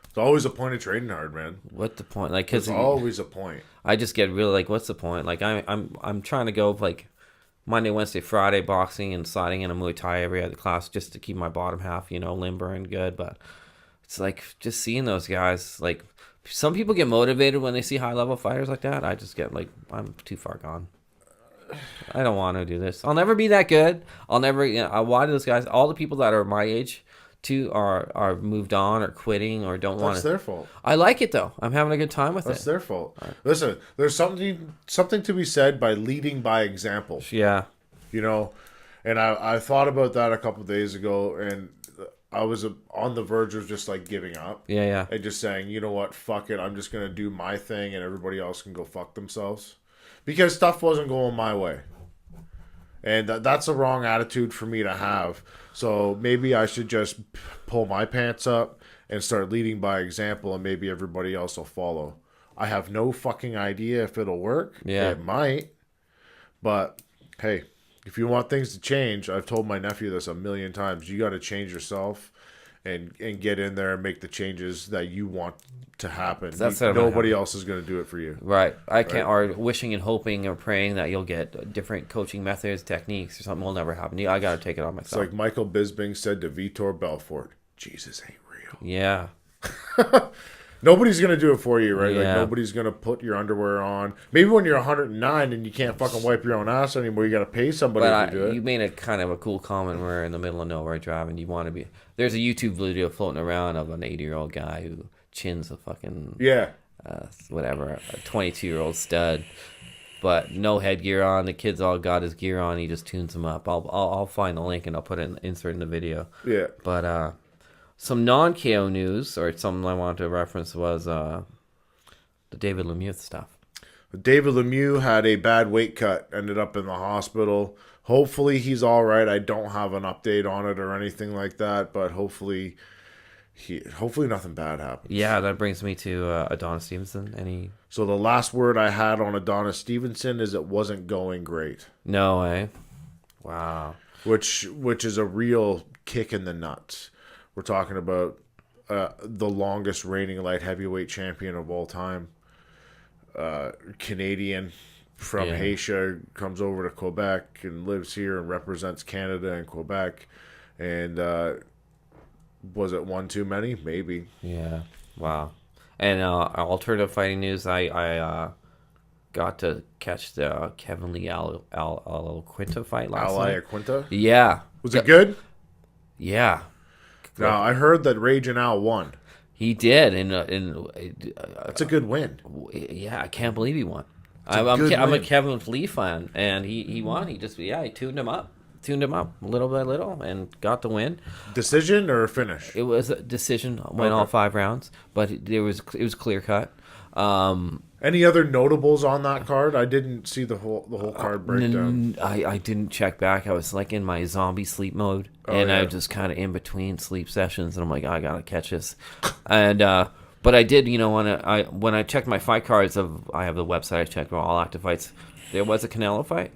It's always a point of training hard, man. What's the point? Like, cause it's always a point. I just get really like, what's the point? Like, I'm trying to go like Monday, Wednesday, Friday boxing and sliding in a Muay Thai every other class just to keep my bottom half, limber and good. But it's like, just seeing those guys, like, some people get motivated when they see high level fighters like that. I just get like, I'm too far gone. I don't want to do this. I'll never be that good. I'll never. Why do those guys? All the people that are my age, too, are moved on or quitting or don't want to. That's their fault. I like it though. I'm having a good time with it. That's their fault. Right. Listen, there's something to be said by leading by example. Yeah. And I thought about that a couple of days ago, and I was on the verge of just like giving up. Yeah. And just saying, you know what, fuck it, I'm just gonna do my thing, and everybody else can go fuck themselves. Because stuff wasn't going my way. And that's a wrong attitude for me to have. So maybe I should just pull my pants up and start leading by example, and maybe everybody else will follow. I have no fucking idea if it'll work. Yeah. It might. But, hey, if you want things to change, I've told my nephew this a million times, you got to change yourself and get in there and make the changes that you want to happen. Nobody else is going to do it for you. Right. I can't. Or wishing and hoping or praying that you'll get different coaching methods, techniques, or something will never happen. I got to take it on myself. It's like Michael Bisping said to Vitor Belfort, Jesus ain't real. Yeah. Nobody's going to do it for you, right? Yeah. Like, nobody's going to put your underwear on. Maybe when you're 109 and you can't fucking wipe your own ass anymore, you got to pay somebody to do it. You made a kind of a cool comment where in the middle of nowhere driving, you want to be... There's a YouTube video floating around of an 80-year-old guy who chins a fucking... Yeah. Whatever, a 22-year-old stud, but no headgear on. The kid's all got his gear on. He just tunes him up. I'll find the link and I'll put it insert in the video. Yeah. But some non-KO news, or something I wanted to reference, was the David Lemieux stuff. David Lemieux had a bad weight cut, ended up in the hospital. Hopefully he's all right. I don't have an update on it or anything like that, but hopefully nothing bad happens. Yeah, that brings me to Adonis Stevenson. So the last word I had on Adonis Stevenson is it wasn't going great. No, eh? Wow. Which is a real kick in the nuts. We're talking about the longest reigning light heavyweight champion of all time. Canadian from Haïtia, comes over to Quebec and lives here and represents Canada and Quebec. And was it one too many? Maybe. Yeah. Wow. And alternative fighting news, I got to catch the Kevin Lee Al Quinta fight last night. Quinta? Yeah. Was it good? Yeah. No, I heard that Rage and Al won. He did, and That's a good win. Yeah, I can't believe he won. I'm a Kevin Lee fan, and he won. He tuned him up little by little, and got the win. Decision or finish? It was a decision, went all 5 rounds, but it was clear cut. Any other notables on that card? I didn't see the whole card breakdown. I didn't check back. I was like in my zombie sleep mode, and I was just kind of in between sleep sessions, and I'm like, I gotta catch this. And but I did, when I checked my fight cards I have the website I checked for All Active Fights. There was a Canelo fight.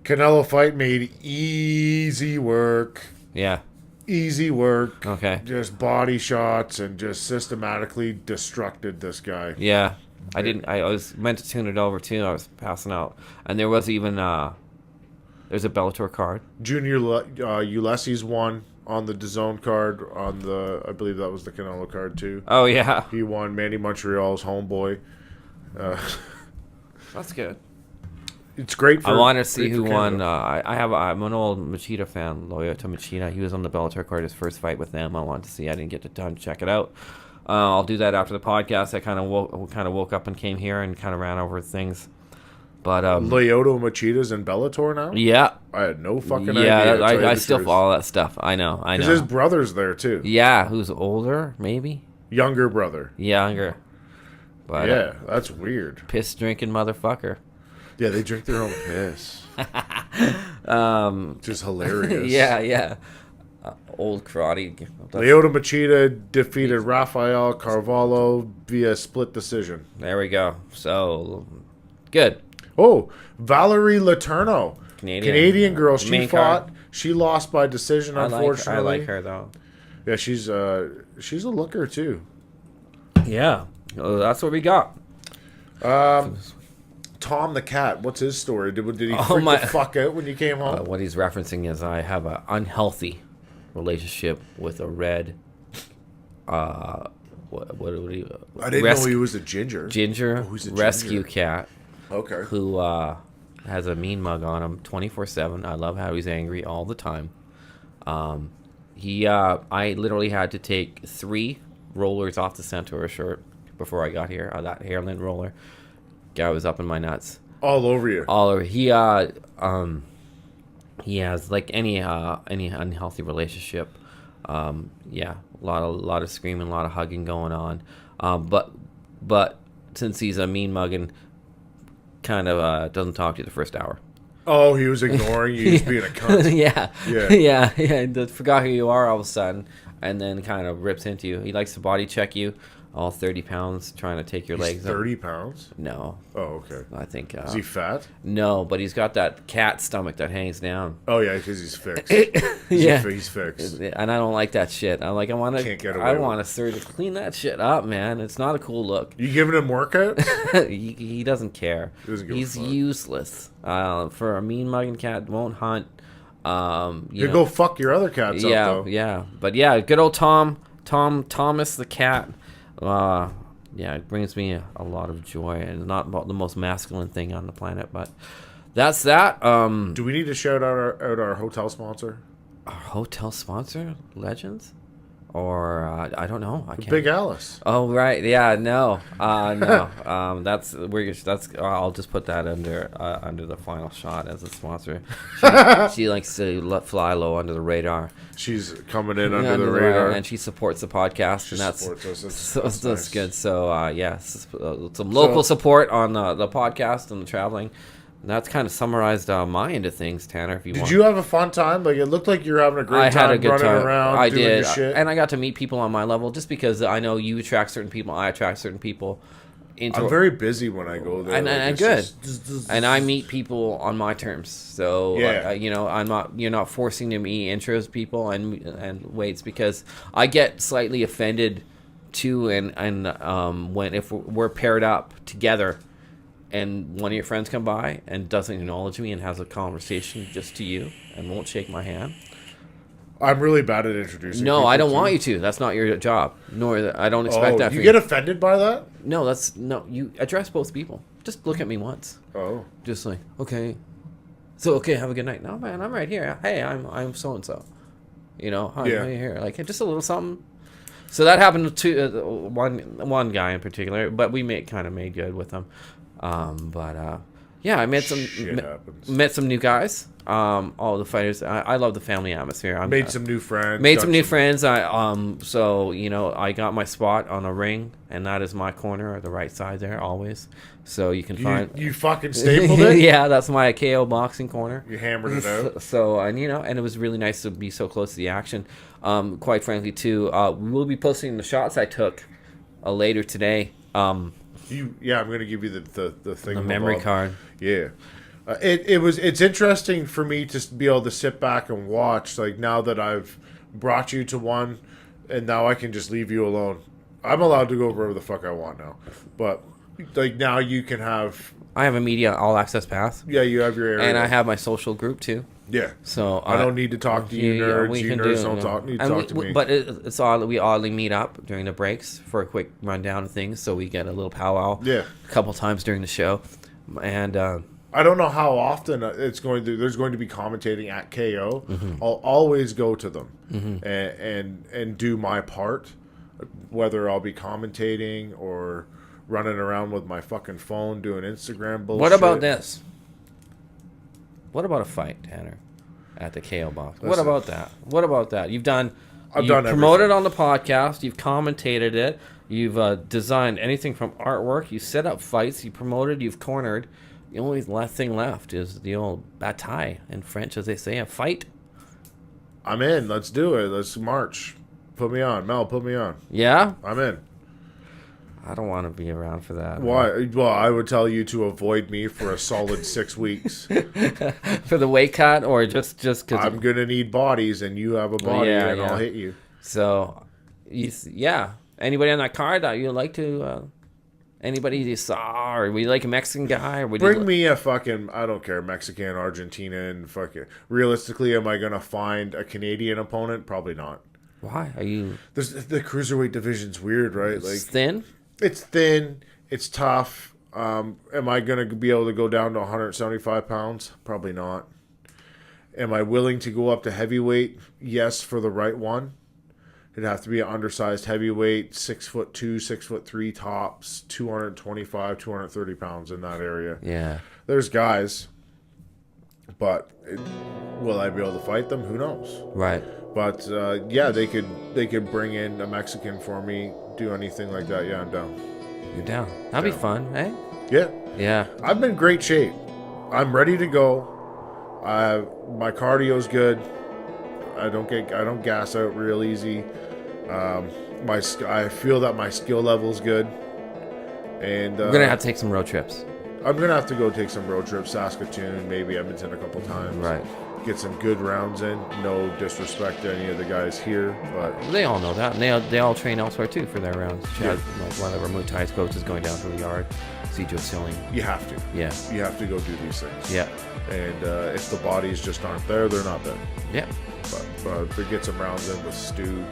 Canelo fight made easy work. Yeah. Easy work. Okay. Just body shots and just systematically destructed this guy. Yeah. I was meant to tune it over too. I was passing out. And there was even there's a Bellator card. Junior Ulysses won on the DAZN card I believe that was the Canelo card too. Oh yeah. He won. Manny Montreal's homeboy. That's good. It's great for I want to see who won. I'm an old Machida fan, loyal to Machida. He was on the Bellator card, his first fight with them. I wanted to see. I didn't get the time to check it out. I'll do that after the podcast. I kind of woke up and came here and kind of ran over things. But Lyoto Machida's in Bellator now? Yeah. I had no fucking idea. Yeah, I still follow that stuff. I know. Because his brother's there too. Yeah, who's older, maybe? Younger brother. Younger. But, yeah, that's weird. Piss drinking motherfucker. Yeah, they drink their own piss. Just hilarious. Yeah. Old karate. Lyoto Machida defeated Rafael Carvalho via split decision. There we go. So, good. Oh, Valerie Letourneau. Canadian girl. She fought. Card. She lost by decision, unfortunately. I like her, though. Yeah, she's a looker, too. Yeah. Well, that's what we got. Tom the cat, what's his story? Did he freak the fuck out when you came home? What he's referencing is I have an unhealthy relationship with a red. I didn't know he was a ginger. Who's a rescue cat. Okay. Who has a mean mug on him 24/7. I love how he's angry all the time. I literally had to take 3 rollers off the center of his shirt before I got here. That hairline roller. Guy was up in my nuts. All over you. All over. He has like any unhealthy relationship. Yeah, a lot of screaming, a lot of hugging going on. But since he's a mean mugging, kind of doesn't talk to you the first hour. Oh, he was ignoring you, just being a cunt. yeah. Forgot who you are all of a sudden, and then kind of rips into you. He likes to body check you. All 30 pounds, trying to take your legs. 30 pounds? No. Oh, okay. I think. Is he fat? No, but he's got that cat stomach that hangs down. Oh yeah, because he's fixed. He's fixed. And I don't like that shit. I want a surgeon to clean that shit up, man. It's not a cool look. You giving him workout? He doesn't care. He's useless. For a mean mugging cat, won't hunt. You go fuck your other cats up, though. Yeah. But yeah, good old Thomas the cat. It brings me a lot of joy, and not the most masculine thing on the planet, but that's that. Do we need to shout out our hotel sponsor? Our hotel sponsor, Legends. or I don't know. I can't. Big Alice. Oh right, yeah, no. That's I'll just put that under the final shot as a sponsor. She likes to fly low under the radar. She's coming in under the radar, and she supports the podcast, and that's that's nice. good. So yes, some local support on the podcast and the traveling. That's kind of summarized my end of things, Tanner. If you want. Did you have a fun time? Like, it looked like you were having a great time. I had a good running time. around. I doing did, your shit. and I got to meet people on my level. Just because I know you attract certain people, I attract certain people. I'm very busy when I go there. And good. And I meet people on my terms. So Yeah. you're not forcing me intros people and waits, because I get slightly offended too, and when if we're paired up together and one of your friends come by and doesn't acknowledge me and has a conversation just to you and won't shake my hand. I'm really bad at introducing No, people I don't too. want you to. That's not your job. Nor I don't expect that. You from get offended by that? No, you address both people. Just look at me once. Oh. Just like, okay. So okay, have a good night. No man, I'm right here. Hey, I'm so and so. Hi, Yeah. I'm right here. Like just a little something. So that happened to one guy in particular, but we kind of made good with him. Yeah, I met some new guys. All the fighters. I love the family atmosphere. Made some new friends. Made some new friends. I got my spot on a ring, and that is my corner, or the right side there, always. So you can find. You fucking stapled it. Yeah, that's my KO boxing corner. You hammered it out. So and it was really nice to be so close to the action. Quite frankly, too, we will be posting the shots I took later today. I'm gonna give you the thing. The memory card. Yeah. It's interesting for me to be able to sit back and watch, like, now that I've brought you to one, and now I can just leave you alone. I'm allowed to go wherever the fuck I want now, but like now you can have. I have a media all access pass. Yeah, you have your area, and I have my social group too. Yeah, so I don't need to talk to you nerds. You nerds don't need to talk to me. But it's odd. We oddly meet up during the breaks for a quick rundown of things, so we get a little powwow. Yeah, a couple times during the show, and. I don't know how often there's going to be commentating at KO. Mm-hmm. I'll always go to them and do my part, whether I'll be commentating or running around with my fucking phone doing Instagram bullshit. What about this? What about a fight, Tanner, at the KO box? What about that? What about that? You've done promoted on the podcast. You've commentated it. You've designed anything from artwork. You set up fights. You promoted. You've cornered. The only thing left is the old bataille in French, as they say, a fight. I'm in. Let's do it. Let's march. Put me on. Mel, put me on. Yeah? I'm in. I don't want to be around for that. Why? Man. Well, I would tell you to avoid me for a solid 6 weeks. For the weight cut, or just because... I'm going to need bodies, and you have a body, and I'll hit you. So, anybody on that card that you'd like to... Anybody you saw, or we like a Mexican guy, or bring me a fucking, I don't care, Mexican, Argentina, and fucking. Realistically, am I gonna find a Canadian opponent? Probably not. Why are you? The cruiserweight division's weird, right? Like thin. It's thin. It's tough. Am I gonna be able to go down to 175 pounds? Probably not. Am I willing to go up to heavyweight? Yes, for the right one. It'd have to be an undersized heavyweight, 6'2", 6'3" tops, 225, 230 pounds in that area. Yeah. There's guys, but will I be able to fight them? Who knows? Right. But they could bring in a Mexican for me, do anything like that. Yeah, I'm down. You're down. That'd be fun, eh? Yeah. Yeah. I've been in great shape. I'm ready to go. My cardio's good. I don't gas out real easy. I feel that my skill level's good, and we're gonna have to take some road trips. I'm gonna have to go take some road trips, Saskatoon, maybe Edmonton a couple times. Right. Get some good rounds in. No disrespect to any of the guys here, but they all know that, and they all train elsewhere too for their rounds. Chad, like one of our Muay Thai's coaches going down to the yard, see Joe Silling. You have to. Yeah. You have to go do these things. Yeah. And if the bodies just aren't there, they're not there. Yeah. But get some rounds in with Stu.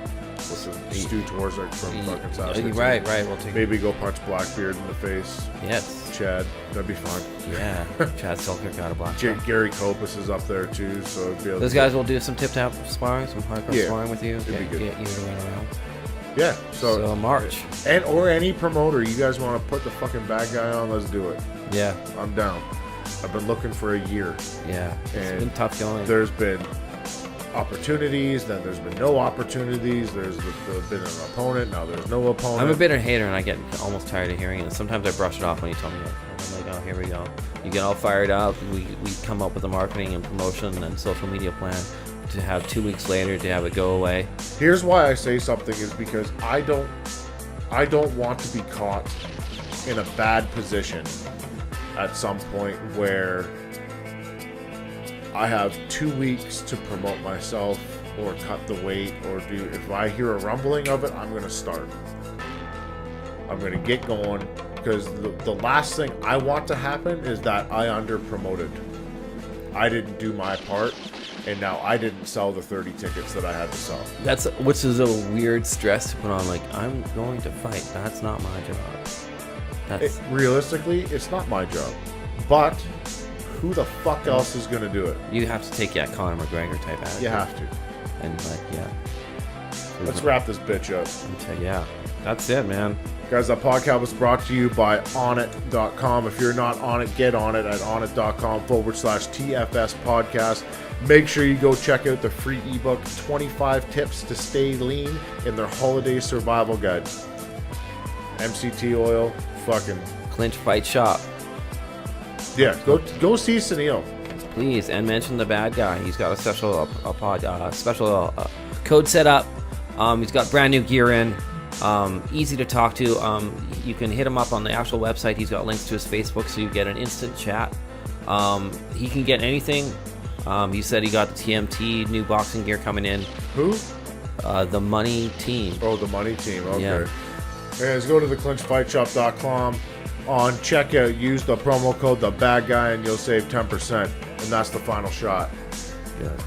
with Stu Torzik from fucking Saskatoon. Right. We'll take Maybe go punch Blackbeard in the face. Yes. Chad, that'd be fun. Yeah. Chad Selkirk out of Black. Gary Copus is up there too, so it'd be able Those guys will do some tip-tap sparring, some hardcore sparring with you. It'd be good. Get you to run around. Yeah, so March. Or any promoter, you guys want to put the fucking bad guy on, let's do it. Yeah. I'm down. I've been looking for a year. Yeah. It's And been tough going. There's been opportunities, then there's been no opportunities. There's been an opponent, now there's no opponent. I'm a bitter hater, and I get almost tired of hearing it. Sometimes I brush it off when you tell me, I'm like, oh, here we go. You get all fired up. We come up with a marketing and promotion and social media plan to have 2 weeks later to have it go away. Here's why I say something is because I don't want to be caught in a bad position at some point where I have 2 weeks to promote myself or cut the weight or do. If I hear a rumbling of it, I'm going to start. I'm going to get going because the last thing I want to happen is that I under promoted. I didn't do my part, and now I didn't sell the 30 tickets that I had to sell. Which is a weird stress to put on. Like, I'm going to fight. That's not my job. Realistically, it's not my job. But who the fuck else is going to do it? You have to take Conor McGregor type attitude. You have to. And Let's wrap this bitch up. Yeah, that's it, man. Guys, that podcast was brought to you by Onnit.com. If you're not on it, get on it at Onnit.com/TFS podcast. Make sure you go check out the free ebook, 25 Tips to Stay Lean in their Holiday Survival Guide. MCT oil, fucking... Clinch Fight Shop. Yeah, go see Sunil. Please, and mention the bad guy. He's got a special code set up. He's got brand new gear in. Easy to talk to. You can hit him up on the actual website. He's got links to his Facebook, so you get an instant chat. He can get anything. He said he got the TMT new boxing gear coming in. Who? The Money Team. Oh, the Money Team. Okay. Yeah. Guys, go to theclinchfightshop.com. On checkout, use the promo code TheBadGuy and you'll save 10%. And that's the final shot. Good.